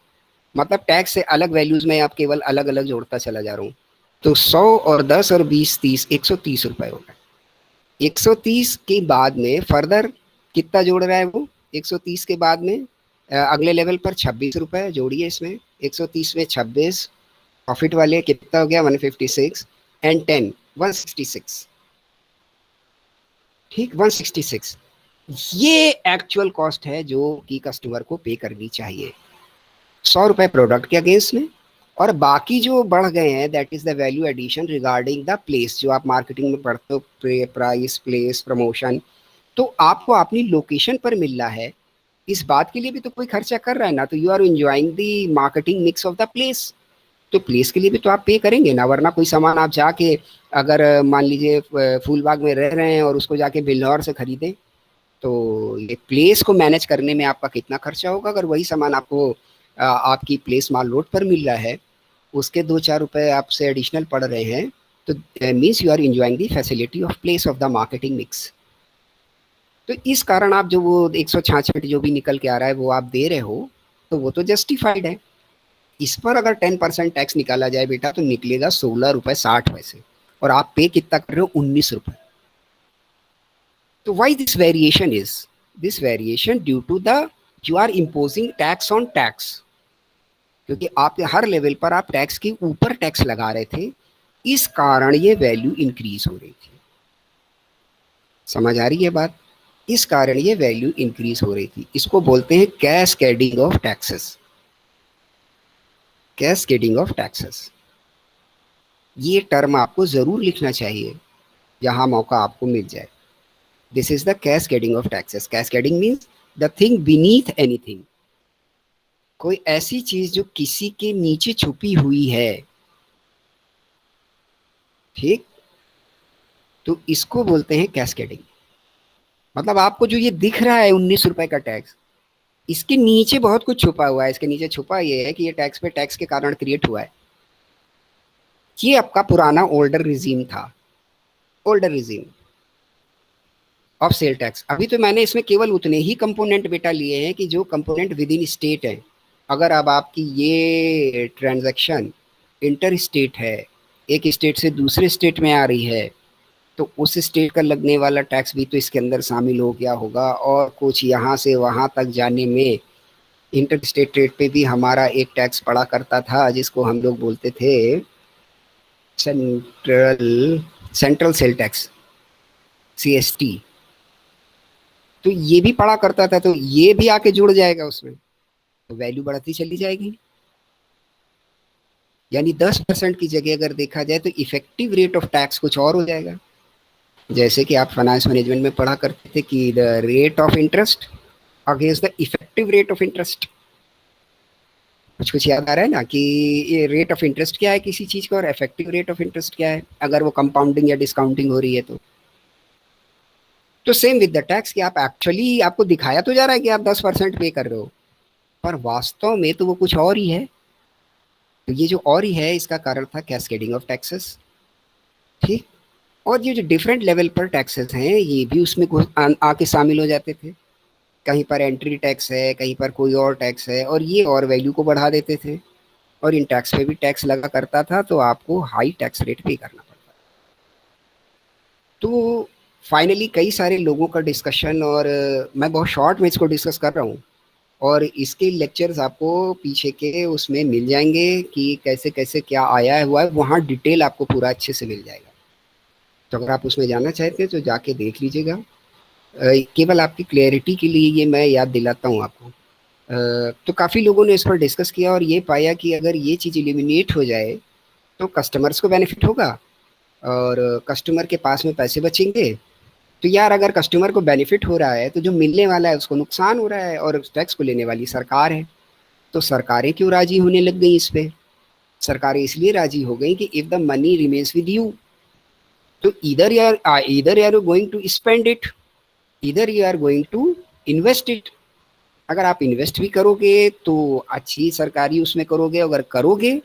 मतलब टैक्स से अलग वैल्यूज में आप केवल अलग अलग जोड़ता चला जा रहा हूँ। तो 100 और 10 और 20, 30, 130 रुपए होगा। 130 के बाद में फर्दर कितना जोड़ रहा है वो? 130 के बाद में अगले लेवल पर 26 रुपए जोड़िए इसमें। 130 में 26 प्रॉफिट वाले कितना हो गया? 156 एंड 10, 166। ठीक, 166 ये एक्चुअल कॉस्ट है जो कि कस्टमर को पे करनी चाहिए 100 रुपए प्रोडक्ट के अगेंस्ट में। और बाकी जो बढ़ गए हैं that is the value addition regarding the place, जो आप मार्केटिंग में पढ़ते हो, प्राइस, प्लेस, प्रमोशन। तो आपको अपनी लोकेशन पर मिल रहा है, इस बात के लिए भी तो कोई खर्चा कर रहा है ना, तो you are enjoying the marketing mix of the place. तो प्लेस के लिए भी तो आप पे करेंगे ना, वरना कोई सामान आप जाके अगर मान लीजिए फूलबाग में रह रहे हैं और उसको जाके बिल्लौर से खरीदें, तो ये प्लेस को मैनेज करने में आपका कितना खर्चा होगा। अगर वही सामान आपको आपकी प्लेस माल रोड पर मिल रहा है, उसके 2-4 रुपए आपसे एडिशनल पड़ रहे हैं, तो means you are enjoying the facility of place of the marketing mix. तो इस कारण आप जो वो 166 जो भी निकल के आ रहा है वो आप दे रहे हो, तो वो तो जस्टिफाइड है। इस पर अगर 10% टैक्स निकाला जाए बेटा तो निकलेगा 16 रुपए 60 पैसे, और आप पे कितना कर रहे हो, 19 रुपए। तो why this variation is, this variation due to the, you are imposing tax on tax, क्योंकि आप हर लेवल पर आप टैक्स के ऊपर टैक्स लगा रहे थे, इस कारण ये वैल्यू इंक्रीज हो रही थी। समझ आ रही है बात? इस कारण ये वैल्यू इंक्रीज हो रही थी। इसको बोलते हैं cascading of taxes, cascading of taxes. ये टर्म आपको जरूर लिखना चाहिए जहां मौका आपको मिल जाए। This is the cascading of taxes. Cascading means the thing beneath anything, कोई ऐसी चीज जो किसी के नीचे छुपी हुई है, ठीक? तो इसको बोलते हैं कैस्केडिंग। मतलब आपको जो ये दिख रहा है 19 रुपए का टैक्स, इसके नीचे बहुत कुछ छुपा हुआ है। इसके नीचे छुपा ये है कि ये टैक्स पे टैक्स के कारण क्रिएट हुआ है। ये आपका पुराना ओल्डर रिजीम था, older regime of sale tax. अभी तो मैंने इसमें केवल उतने ही कंपोनेंट बेटा लिए हैं कि जो कंपोनेंट विद इन स्टेट है। अगर अब आपकी ये ट्रांजैक्शन इंटर स्टेट है, एक स्टेट से दूसरे स्टेट में आ रही है, तो उस स्टेट का लगने वाला टैक्स भी तो इसके अंदर शामिल हो गया होगा। और कुछ यहाँ से वहाँ तक जाने में इंटर स्टेट ट्रेड पे भी हमारा एक टैक्स पड़ा करता था, जिसको हम लोग बोलते थे central central sale tax, CST। तो ये भी पड़ा करता था, तो ये भी आके जुड़ जाएगा उसमें, तो वैल्यू बढ़ती चली जाएगी। यानी 10% की जगह अगर देखा जाए तो इफेक्टिव रेट ऑफ टैक्स कुछ और हो जाएगा। जैसे कि आप फाइनेंस मैनेजमेंट में पढ़ा करते थे कि the rate of interest against the effective rate of interest. कुछ कुछ याद आ रहा है ना कि ये रेट ऑफ इंटरेस्ट क्या है किसी चीज का, और इफेक्टिव रेट ऑफ इंटरेस्ट क्या है अगर वो कंपाउंडिंग या डिस्काउंटिंग हो रही है तो सेम विद द टैक्स कि आप एक्चुअली, आपको दिखाया तो जा रहा है कि आप 10% पे कर रहे हो, पर वास्तव में तो वो कुछ और ही है। तो ये जो और ही है, इसका कारण था कैस्केडिंग ऑफ टैक्सेस, ठीक? और ये जो डिफरेंट लेवल पर टैक्सेस हैं, ये भी उसमें आके शामिल हो जाते थे। कहीं पर एंट्री टैक्स है, कहीं पर कोई और टैक्स है, और ये और वैल्यू को बढ़ा देते थे। और इन टैक्स पे भी टैक्स लगा करता था, तो आपको हाई टैक्स रेट पे करना पड़ता। तो फाइनली कई सारे लोगों का डिस्कशन, और मैं बहुत शॉर्ट में इसको डिस्कस कर रहा हूँ, और इसके लेक्चर्स आपको पीछे के उसमें मिल जाएंगे कि कैसे कैसे क्या आया हुआ है, वहाँ डिटेल आपको पूरा अच्छे से मिल जाएगा। तो अगर आप उसमें जाना चाहते हैं तो जाके देख लीजिएगा। केवल आपकी क्लैरिटी के लिए ये मैं याद दिलाता हूँ आपको। तो काफ़ी लोगों ने इस पर डिस्कस किया और ये पाया कि अगर ये चीज़ एलिमिनेट हो जाए तो कस्टमर्स को बेनिफिट होगा और कस्टमर के पास में पैसे बचेंगे। तो यार अगर कस्टमर को बेनिफिट हो रहा है तो जो मिलने वाला है उसको नुकसान हो रहा है, और टैक्स को लेने वाली सरकार है। तो सरकारें क्यों राजी होने लग गई इस पे? सरकारें इसलिए राजी हो गई कि if the money remains with you, तो इधर you are going to spend it, इधर you are going to invest it. अगर आप इन्वेस्ट भी करोगे तो अच्छी सरकारी उसमें करोगे, अगर करोगे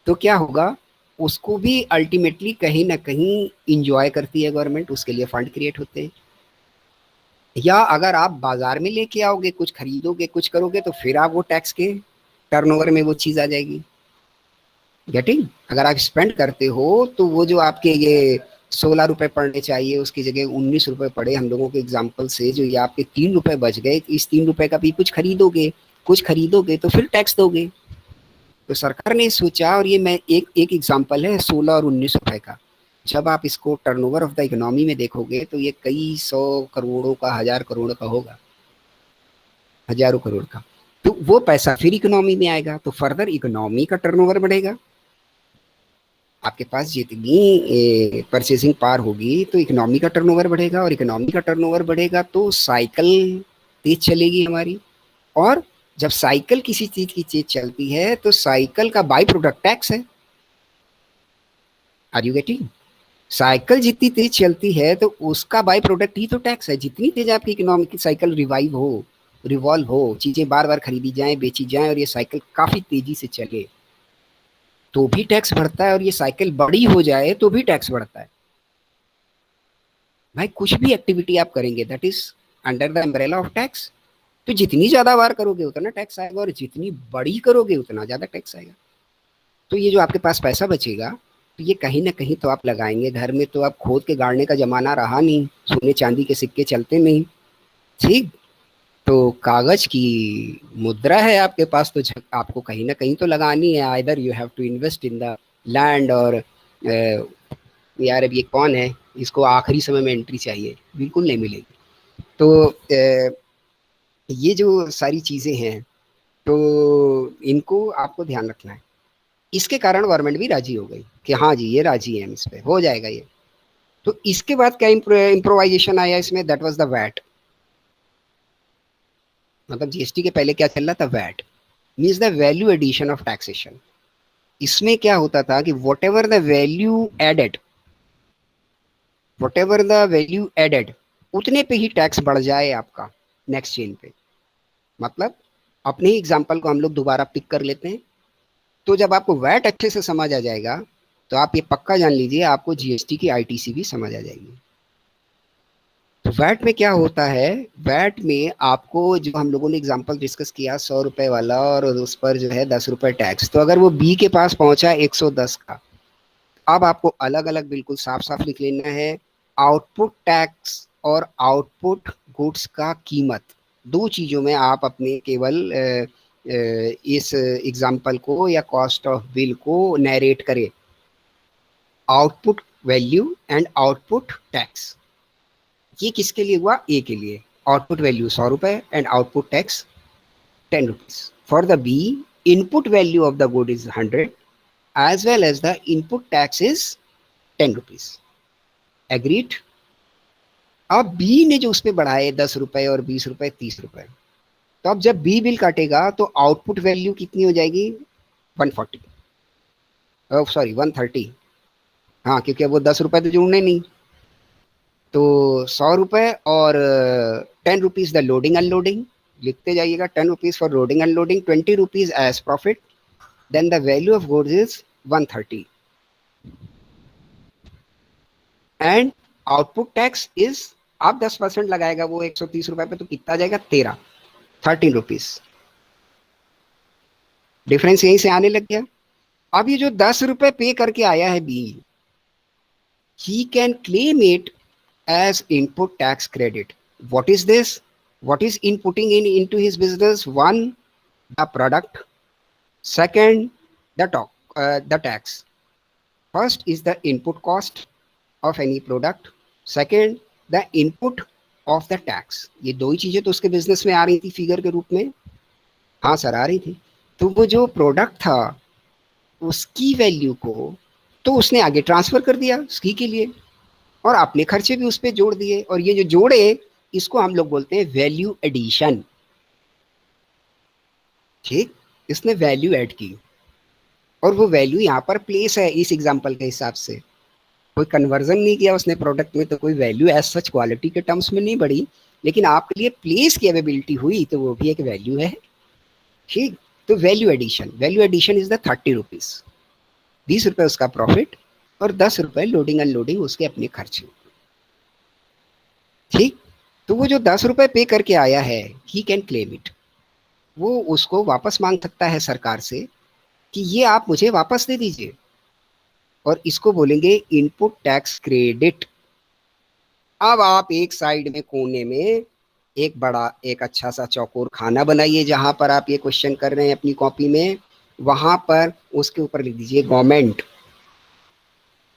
तो क्या होगा, उसको भी अल्टीमेटली कहीं ना कहीं इंजॉय करती है गवर्नमेंट, उसके लिए फंड क्रिएट होते हैं। या अगर आप बाजार में लेके आओगे, कुछ खरीदोगे, कुछ करोगे, तो फिर आप वो टैक्स के टर्नओवर में वो चीज आ जाएगी। गेटिंग? अगर आप स्पेंड करते हो तो वो जो आपके ये 16 रुपए पड़ने चाहिए उसकी जगह 19 रुपए पड़े हम लोगों के एग्जाम्पल से, जो ये आपके 3 रुपए बच गए, इस 3 रुपए का भी कुछ खरीदोगे तो फिर टैक्स दोगे। तो सरकार ने सोचा, और ये मैं एक एग्जाम्पल है 16 और 19 रुपए का, जब आप इसको टर्नओवर ऑफ द इकोनॉमी में देखोगे तो ये कई 100 करोड़ों का, 1000 करोड़ का होगा, हजारों करोड़ का। तो वो पैसा फिर इकोनॉमी में आएगा, तो फर्दर इकोनॉमी का टर्नओवर बढ़ेगा। आपके पास जितनी परचेसिंग पावर होगी तो इकोनॉमी का टर्नओवर बढ़ेगा, और इकोनॉमी का टर्नओवर बढ़ेगा तो साइकिल तेज चलेगी हमारी। और जब साइकिल किसी चीज की तेज चलती है तो साइकिल का बाई प्रोडक्ट टैक्स है। Are you getting? साइकिल जितनी तेज चलती है तो उसका बाई प्रोडक्ट ही तो टैक्स है। जितनी तेज आपकी इकोनॉमिक साइकिल रिवॉल्व हो, चीजें बार बार खरीदी जाएं, बेची जाएं, और ये साइकिल काफी तेजी से चले तो भी टैक्स बढ़ता है, और ये साइकिल बड़ी हो जाए तो भी टैक्स बढ़ता है। भाई कुछ भी एक्टिविटी आप करेंगे, that is under the umbrella of tax. तो जितनी ज्यादा बार करोगे उतना टैक्स आएगा, और जितनी बड़ी करोगे उतना ज्यादा टैक्स आएगा। तो ये जो आपके पास पैसा बचेगा, तो ये कहीं ना कहीं तो आप लगाएंगे। घर में तो आप खोद के गाड़ने का जमाना रहा नहीं, सोने चांदी के सिक्के चलते नहीं। ठीक, तो कागज की मुद्रा है आपके पास, तो आपको कहीं ना कहीं तो लगानी है। Either you have to invest in the land, और यार अब ये कौन है, इसको आखिरी समय में एंट्री चाहिए, बिल्कुल नहीं मिलेगी। तो ये जो सारी चीजें हैं, तो इनको आपको ध्यान रखना है। इसके कारण गवर्नमेंट भी राजी हो गई कि हाँ जी ये राजी है, इस पे हो जाएगा ये। तो इसके बाद क्या इम्प्रोवाइजेशन आया इसमें, दैट वाज द वैट। मतलब जीएसटी के पहले क्या चल रहा था, VAT means the value addition of taxation. इसमें क्या होता था कि whatever the value added, whatever the value added, उतने पे ही टैक्स बढ़ जाए आपका नेक्स्ट चेन पे। मतलब अपने ही एग्जाम्पल को हम लोग दोबारा पिक कर लेते हैं। तो जब आपको वैट अच्छे से समझ आ जाएगा, तो आप ये पक्का जान लीजिए आपको जीएसटी की आईटीसी भी समझ आ जाएगी। तो वैट में क्या होता है, वैट में आपको जो हम लोगों ने एग्जांपल डिस्कस किया 100 रुपए वाला, और उस पर जो है 10 रुपए टैक्स, तो अगर वो बी के पास पहुंचा 110 का, अब आपको अलग अलग बिल्कुल साफ साफ लिख लेना है, आउटपुट टैक्स और आउटपुट गुड्स का कीमत, दो चीजों में आप अपने केवल इस एग्जाम्पल को या कॉस्ट ऑफ बिल को नरेट करें। Output value and output tax, ये किसके लिए हुआ, ए के लिए। आउटपुट वैल्यू 100 रुपए and output tax 10 rupees. For the B, input value of the good is 100 as well as the input tax is 10 rupees. Agreed. अब बी ने जो उस पर बढ़ाए 10 रुपए और 20 रुपए 30 रुपए, तो अब जब बी बिल काटेगा तो आउटपुट वैल्यू कितनी हो जाएगी, 140, सॉरी 130। हाँ, क्योंकि अब वो 10 रुपए तो जुड़ने नहीं। तो 100 रुपए और 10 रुपीज द लोडिंग अनलोडिंग, लिखते जाइएगा, 10 rupees for loading unloading, 20 rupees as profit, then the value of goods is 130 and output tax is, आप 10% लगाएगा वो 130 रुपए पे, तो कितना जाएगा, 13 रुपीज। डिफरेंस यहीं से आने लग गया। अब ये जो 10 रुपए पे करके आया है B, he can claim it as input tax credit. What is this? What is inputting into his business? One, the product. Second, the tax. First is the input cost of any product. Second, the input of the tax. ये दो ही चीजें तो उसके business में आ रही थी figure के रूप में। हाँ सर, आ रही थी। तो वो जो प्रोडक्ट था उसकी वैल्यू को तो उसने आगे ट्रांसफर कर दिया उसकी के लिए, और अपने खर्चे भी उस पर जोड़ दिए, और ये जो जोड़े इसको हम लोग बोलते हैं वैल्यू एडिशन। ठीक, इसने वैल्यू ऐड की, और वो वैल्यू यहाँ पर प्लेस है इस एग्जांपल के हिसाब से। कोई कन्वर्जन नहीं किया उसने प्रोडक्ट में, तो कोई वैल्यू एज सच क्वालिटी के टर्म्स में नहीं बढ़ी, लेकिन आपके लिए प्लेस की अवेबिलिटी हुई, तो वो भी एक वैल्यू है। ठीक, तो value addition, value addition is the 30 rupees. 20 रुपए उसका प्रॉफिट और 10 रुपए लोडिंग अनलोडिंग उसके अपने खर्चे। ठीक, तो वो जो 10 रुपए पे करके आया है, ही कैन क्लेम इट, वो उसको वापस मांग सकता है सरकार से कि ये आप मुझे वापस दे दीजिए, और इसको बोलेंगे इनपुट टैक्स क्रेडिट। अब आप एक साइड में कोने में एक बड़ा एक अच्छा सा चौकोर खाना बनाइए, जहां पर आप ये क्वेश्चन कर रहे हैं अपनी कॉपी में, वहां पर उसके ऊपर लिख दीजिए गवर्नमेंट।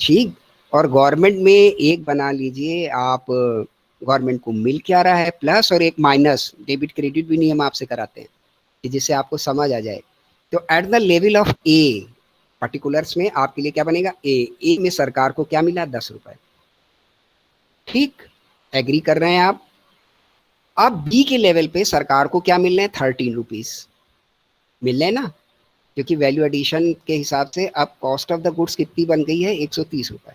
ठीक, और गवर्नमेंट में एक बना लीजिए आप, गवर्नमेंट को मिल क्या रहा है, प्लस और एक माइनस, डेबिट क्रेडिट भी नियम आपसे कराते हैं कि जिससे आपको समझ आ जाए। तो at the level of A, particulars में आपके लिए क्या बनेगा, ए में सरकार को क्या मिला, 10 रुपए। ठीक, एग्री कर रहे हैं आप। अब बी के लेवल पे सरकार को क्या मिल रहे हैं, 13 रुपीज मिल रहे हैं ना, क्योंकि वैल्यू एडिशन के हिसाब से अब कॉस्ट ऑफ द गुड्स कितनी बन गई है, 130 रुपए।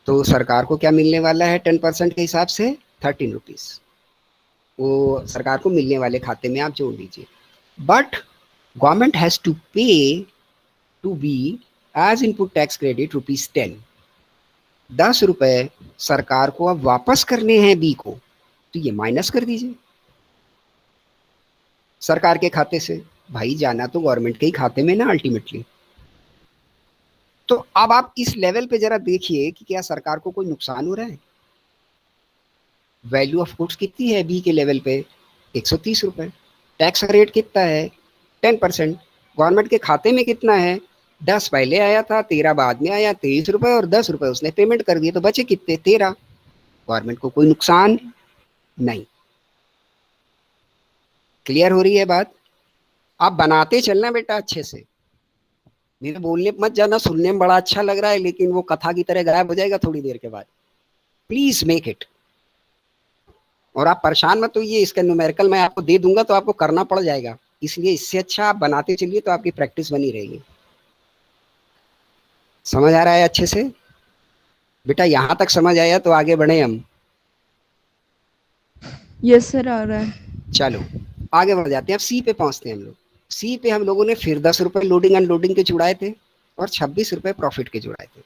तो सरकार को क्या मिलने वाला है 10% के हिसाब से, 13 रुपीज। वो सरकार को मिलने वाले खाते में आप जोड़ दीजिए। But government has to pay to be as input tax credit ₹10। 10 रुपए सरकार को अब वापस करने हैं बी को, तो ये माइनस कर दीजिए सरकार के खाते से। भाई जाना तो गवर्नमेंट के ही खाते में ना अल्टीमेटली। तो अब आप इस लेवल पे जरा देखिए कि क्या सरकार को कोई नुकसान हो रहा है। वैल्यू ऑफ गुड्स कितनी है बी के लेवल पे? 130 रुपए। टैक्स रेट कितना है? 10%। गवर्नमेंट के खाते में कितना है? 10 पहले आया था, 13 बाद में आया, 23 रुपए, और 10 रुपए उसने पेमेंट कर दिए, तो बचे कितने? 13। गवर्नमेंट को कोई नुकसान नहीं। क्लियर हो रही है बात? आप बनाते चलना बेटा अच्छे से। मेरे बोलने पे मत जाना, सुनने में बड़ा अच्छा लग रहा है लेकिन वो कथा की तरह गायब हो जाएगा थोड़ी देर के बाद। Please make it. और आप परेशान मत होइए, इसका न्यूमेरिकल मैं आपको दे दूंगा तो आपको करना पड़ जाएगा, इसलिए इससे अच्छा आप बनाते चलिए तो आपकी प्रैक्टिस बनी रहेगी। समझ आ रहा है अच्छे से? बेटा यहां तक समझ आया तो आगे बढ़े हम। यस सर, आ रहा है। चलो आगे बढ़ जाते हैं, अब सी पे पहुंचते हैं हम लोग। सी पे हम लोगों ने फिर 10 रुपए लोडिंग अनलोडिंग के जुड़ाए थे और 26 रुपए प्रॉफिट के जुड़ाए थे।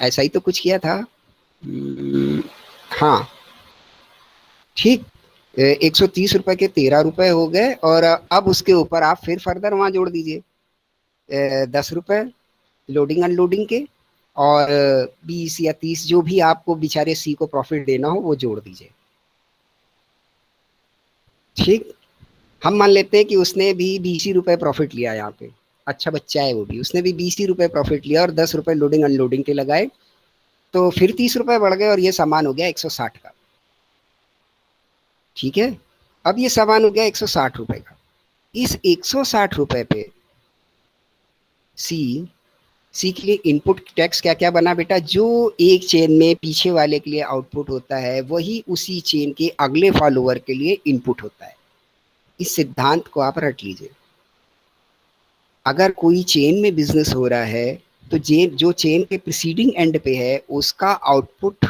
ऐसा ही तो कुछ किया था। हाँ ठीक। 130 रुपए के 13 रुपए हो गए, और अब उसके ऊपर आप फिर फर्दर वहां जोड़ दीजिए 10 रुपए लोडिंग अनलोडिंग के, और 20 या 30 जो भी आपको बेचारे सी को प्रॉफिट देना हो वो जोड़ दीजिए। ठीक। हम मान लेते हैं कि उसने भी 20 रुपए प्रॉफिट लिया यहाँ पे। अच्छा बच्चा है वो भी, उसने भी 20 रुपए प्रॉफिट लिया और 10 रुपए लोडिंग अनलोडिंग के लगाए, तो फिर 30 रुपए बढ़ गए और ये सामान हो गया 160 का। ठीक है। अब ये सामान हो गया 160 रुपए का। इस 160 रुपए पे सी सी के लिए इनपुट टैक्स क्या क्या बना बेटा? जो एक चेन में पीछे वाले के लिए आउटपुट होता है वही उसी चेन के अगले फॉलोअर के लिए इनपुट होता है। इस सिद्धांत को आप रट लीजिए। अगर कोई चेन में बिजनेस हो रहा है तो जो चेन के प्रीसीडिंग एंड पे है उसका output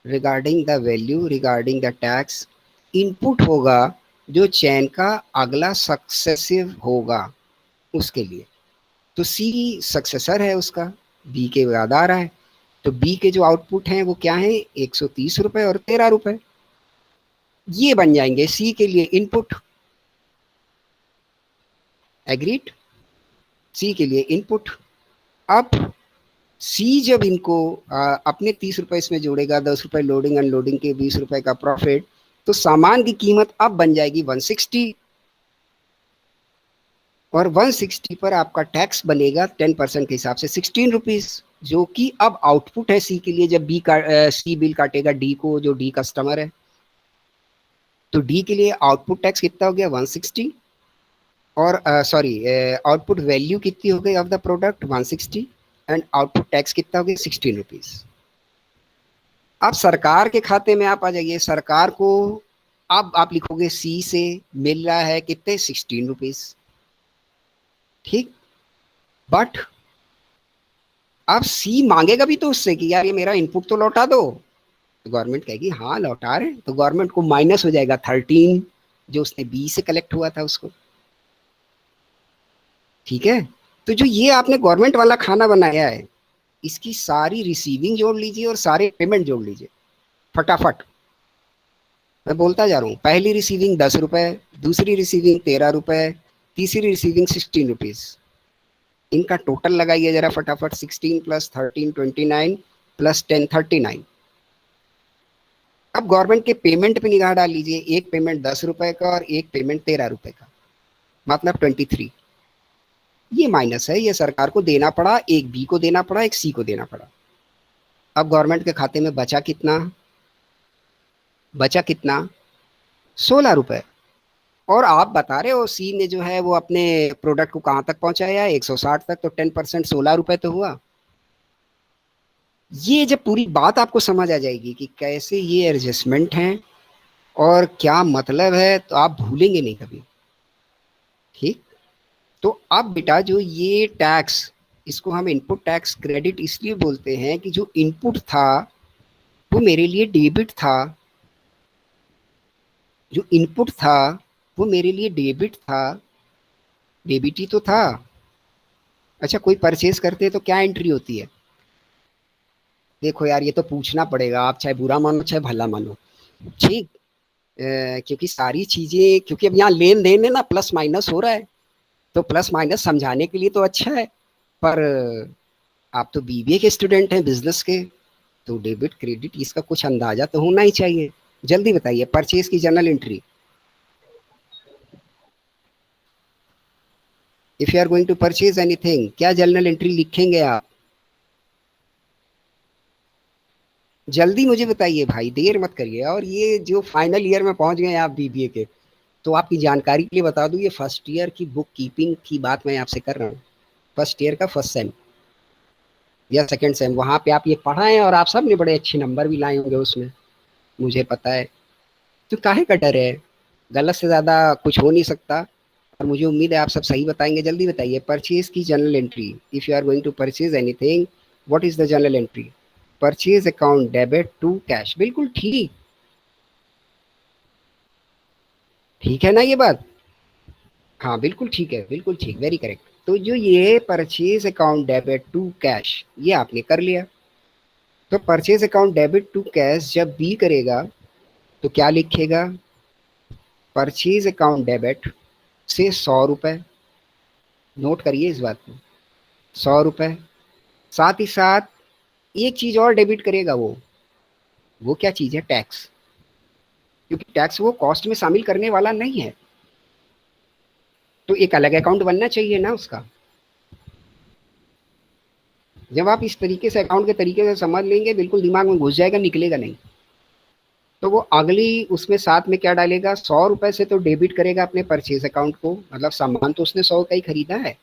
regarding the value regarding the tax input होगा जो चेन का अगला सक्सेसिव होगा उसके लिए। तो सी सक्सेसर है उसका, बी के बाद आ रहा है, तो बी के जो आउटपुट हैं वो क्या है? 130 रुपए और 13 रुपए। ये बन जाएंगे सी के लिए इनपुट। एग्रीड? सी के लिए इनपुट। अब सी जब इनको अपने 30 रुपए इसमें जोड़ेगा, 10 रुपए लोडिंग अनलोडिंग के, 20 रुपए का प्रॉफिट, तो सामान की कीमत अब बन जाएगी 160, और 160 पर आपका टैक्स बनेगा 10% के हिसाब से 16 रुपीज, जो कि अब आउटपुट है सी के लिए। जब सी बिल काटेगा डी को, जो डी कस्टमर है, तो डी के लिए आउटपुट टैक्स कितना हो गया? 160, और सॉरी आउटपुट वैल्यू कितनी हो गई of the product? 160, and output tax कितना हो गया? 16 रुपीज। अब सरकार के खाते में आप आ जाइए। सरकार को अब आप लिखोगे सी से मिल रहा है कितने? 16 रुपीज। ठीक। बट अब सी मांगेगा भी तो उससे कि यार ये मेरा इनपुट तो लौटा दो, तो गवर्नमेंट कहेगी हाँ लौटा रहे, तो गवर्नमेंट को माइनस हो जाएगा 13 जो उसने बी से कलेक्ट हुआ था उसको। ठीक है। तो जो ये आपने गवर्नमेंट वाला खाना बनाया है इसकी सारी रिसीविंग जोड़ लीजिए और सारे पेमेंट जोड़ लीजिए फटाफट। मैं बोलता जा रहा हूँ। पहली रिसीविंग 10 रुपए, दूसरी रिसीविंग 13 रुपए, तीसरी रिसीविंग 16 रुपीज। इनका टोटल लगाइए जरा फटाफट। 16 + 13 29 + 10 39। अब गवर्नमेंट के पेमेंट पे निगाह डाल लीजिए। एक पेमेंट 10 रुपए का और एक पेमेंट 13 रुपए का, मतलब 23। ये माइनस है, ये सरकार को देना पड़ा, एक बी को देना पड़ा, एक सी को देना पड़ा। अब गवर्नमेंट के खाते में बचा कितना? बचा कितना? 16 रुपए। और आप बता रहे हो सी ने जो है वो अपने प्रोडक्ट को कहां तक पहुंचाया है? 160 तक, तो 10% 16 रुपए तो हुआ। ये जब पूरी बात आपको समझ आ जाएगी कि कैसे ये एडजस्टमेंट है और क्या मतलब है, तो आप भूलेंगे नहीं कभी। ठीक। तो अब बेटा जो ये टैक्स, इसको हम इनपुट टैक्स क्रेडिट इसलिए बोलते हैं कि जो इनपुट था वो मेरे लिए डेबिट था। जो इनपुट था वो मेरे लिए डेबिट था, डेबिट ही तो था। अच्छा कोई परचेज करते हैं तो क्या एंट्री होती है? देखो यार ये तो पूछना पड़ेगा, आप चाहे बुरा मानो चाहे भला मानो। ठीक। क्योंकि सारी चीजें, क्योंकि अब यहाँ लेन देन है ना, प्लस माइनस हो रहा है, तो प्लस माइनस समझाने के लिए तो अच्छा है, पर आप तो बीबीए के स्टूडेंट हैं, बिजनेस के, तो डेबिट क्रेडिट इसका कुछ अंदाजा तो होना ही चाहिए। जल्दी बताइए, परचेज की journal entry, if you are going to purchase anything, क्या जर्नल एंट्री लिखेंगे आप? जल्दी मुझे बताइए भाई, देर मत करिए। और ये जो फाइनल ईयर में पहुंच गए हैं आप बीबीए के, तो आपकी जानकारी के लिए बता दूं, ये फर्स्ट ईयर की बुक कीपिंग की बात मैं आपसे कर रहा हूँ। फर्स्ट ईयर का फर्स्ट सेम या सेकंड सेम, वहां पे आप ये पढ़ा है और आप सब ने बड़े अच्छे नंबर भी लाए होंगे उसमें, मुझे पता है। तो काहे का डर है? गलत से ज्यादा कुछ हो नहीं सकता, और मुझे उम्मीद है आप सब सही बताएंगे। जल्दी बताइए, परचेज की general entry, if you are going to purchase anything, what is the general entry? Purchase account debit to cash, बिल्कुल ठीक। ठीक है ना ये बात? हाँ बिल्कुल ठीक है, बिल्कुल ठीक, वेरी करेक्ट। तो जो ये purchase account debit to cash, ये आपने कर लिया। तो purchase account debit to cash जब बी करेगा तो क्या लिखेगा? परचेज अकाउंट डेबिट से 100 रुपए, नोट करिए इस बात को, 100 रुपए। साथ ही साथ एक चीज और डेबिट करेगा वो क्या चीज है? टैक्स, क्योंकि टैक्स वो कॉस्ट में शामिल करने वाला नहीं है, तो एक अलग अकाउंट बनना चाहिए ना उसका। जब आप इस तरीके से अकाउंट के तरीके से समझ लेंगे, बिल्कुल दिमाग में घुस जाएगा, निकलेगा नहीं। तो वो अगली उसमें साथ में क्या डालेगा? 100 रुपए से तो डेबिट करेगा अपने परचेज अकाउंट को, मतलब सामान तो उसने 100 का ही खरीदा है।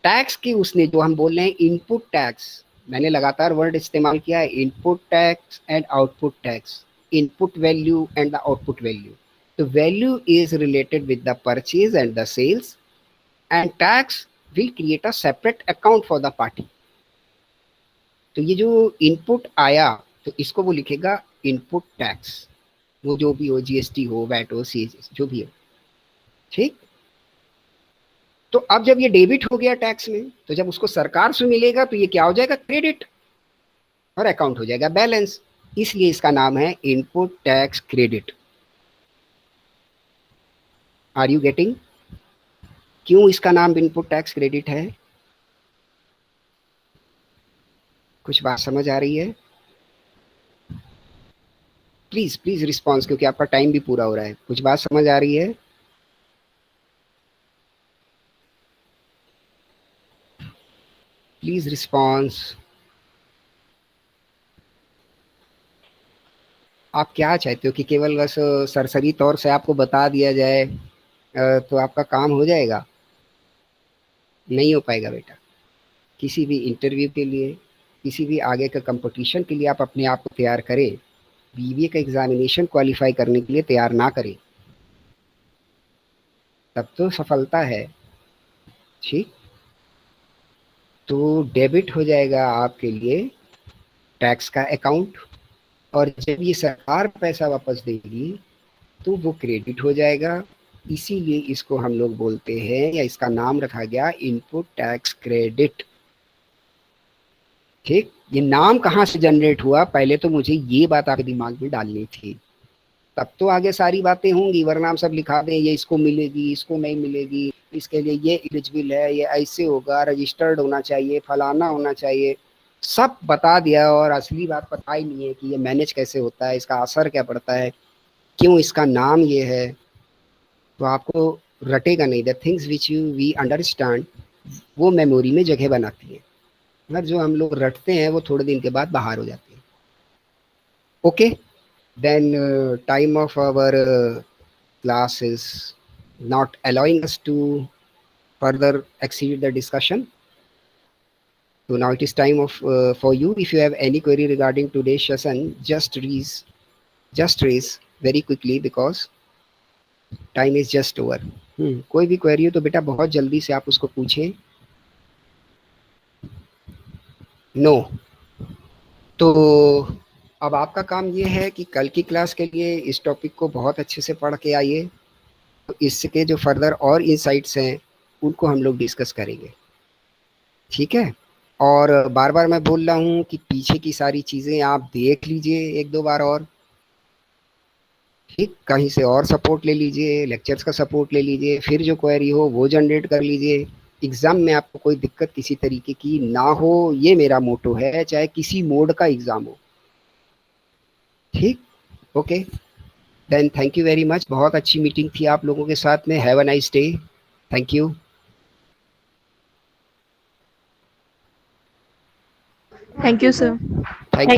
टैक्स की उसने, जो हम बोल रहे हैं इनपुट टैक्स, मैंने लगातार वर्ड इस्तेमाल किया है, input tax and output tax, input value and the output value. तो value is related with the purchase and the sales, and tax will create a separate account for the party. तो ये जो input आया, तो इसको वो लिखेगा input tax, वो जो भी हो, जीएसटी हो, वैट हो, सी जो भी हो, ठीक। तो अब जब ये डेबिट हो गया टैक्स में, तो जब उसको सरकार से मिलेगा तो ये क्या हो जाएगा? क्रेडिट, और अकाउंट हो जाएगा बैलेंस। इसलिए इसका नाम है input tax credit. Are you getting क्यों इसका नाम इनपुट टैक्स क्रेडिट है? कुछ बात समझ आ रही है? प्लीज प्लीज रिस्पॉन्स, क्योंकि आपका टाइम भी पूरा हो रहा है। कुछ बात समझ आ रही है? Please response. आप क्या चाहते हो कि केवल बस सरसरी तौर से आपको बता दिया जाए तो आपका काम हो जाएगा? नहीं हो पाएगा बेटा। किसी भी इंटरव्यू के लिए, किसी भी आगे का कंपटीशन के लिए आप अपने आप को तैयार करें, बीबीए का एग्जामिनेशन क्वालिफाई करने के लिए तैयार ना करें, तब तो सफलता है, ठीक। तो डेबिट हो जाएगा आपके लिए टैक्स का अकाउंट, और जब ये सरकार पैसा वापस देगी तो वो क्रेडिट हो जाएगा। इसीलिए इसको हम लोग बोलते हैं, या इसका नाम रखा गया इनपुट टैक्स क्रेडिट, ठीक। ये नाम कहाँ से जनरेट हुआ, पहले तो मुझे ये बात आपके दिमाग में डालनी थी, तब तो आगे सारी बातें होंगी। वरना हम सब लिखा दें ये इसको मिलेगी, इसको नहीं मिलेगी, इसके लिए ये एलिजिबल है, ये ऐसे होगा, रजिस्टर्ड होना चाहिए, फलाना होना चाहिए, सब बता दिया, और असली बात पता ही नहीं है कि ये मैनेज कैसे होता है, इसका असर क्या पड़ता है, क्यों इसका नाम ये है। तो आपको रटेगा नहीं। The things which you we understand, वो मेमोरी में जगह बनाती है, मगर जो हम लोग रटते हैं वो थोड़े दिन के बाद बाहर हो जाते हैं। Okay, then time of our class is not allowing us to further exceed the discussion. So now it is time of for you. If you have any query regarding today's session, just raise very quickly because time is just over. कोई भी query हो तो बेटा बहुत जल्दी से आप उसको पूछें। नो, तो अब आपका काम ये है कि कल की क्लास के लिए इस टॉपिक को बहुत अच्छे से पढ़ के आइए, तो इसके जो फर्दर और इनसाइट्स हैं उनको हम लोग डिस्कस करेंगे, ठीक है। और बार बार मैं बोल रहा हूँ कि पीछे की सारी चीज़ें आप देख लीजिए एक दो बार और, ठीक, कहीं से और सपोर्ट ले लीजिए, लेक्चर्स का सपोर्ट ले लीजिए, फिर जो क्वेरी हो वो जनरेट कर लीजिए। एग्जाम में आपको कोई दिक्कत किसी तरीके की ना हो, ये मेरा मोटो है, चाहे किसी मोड का एग्जाम हो। ठीक, okay, then thank you very much. बहुत अच्छी मीटिंग थी आप लोगों के साथ में। Have a nice day. Thank you. Thank you sir. Thank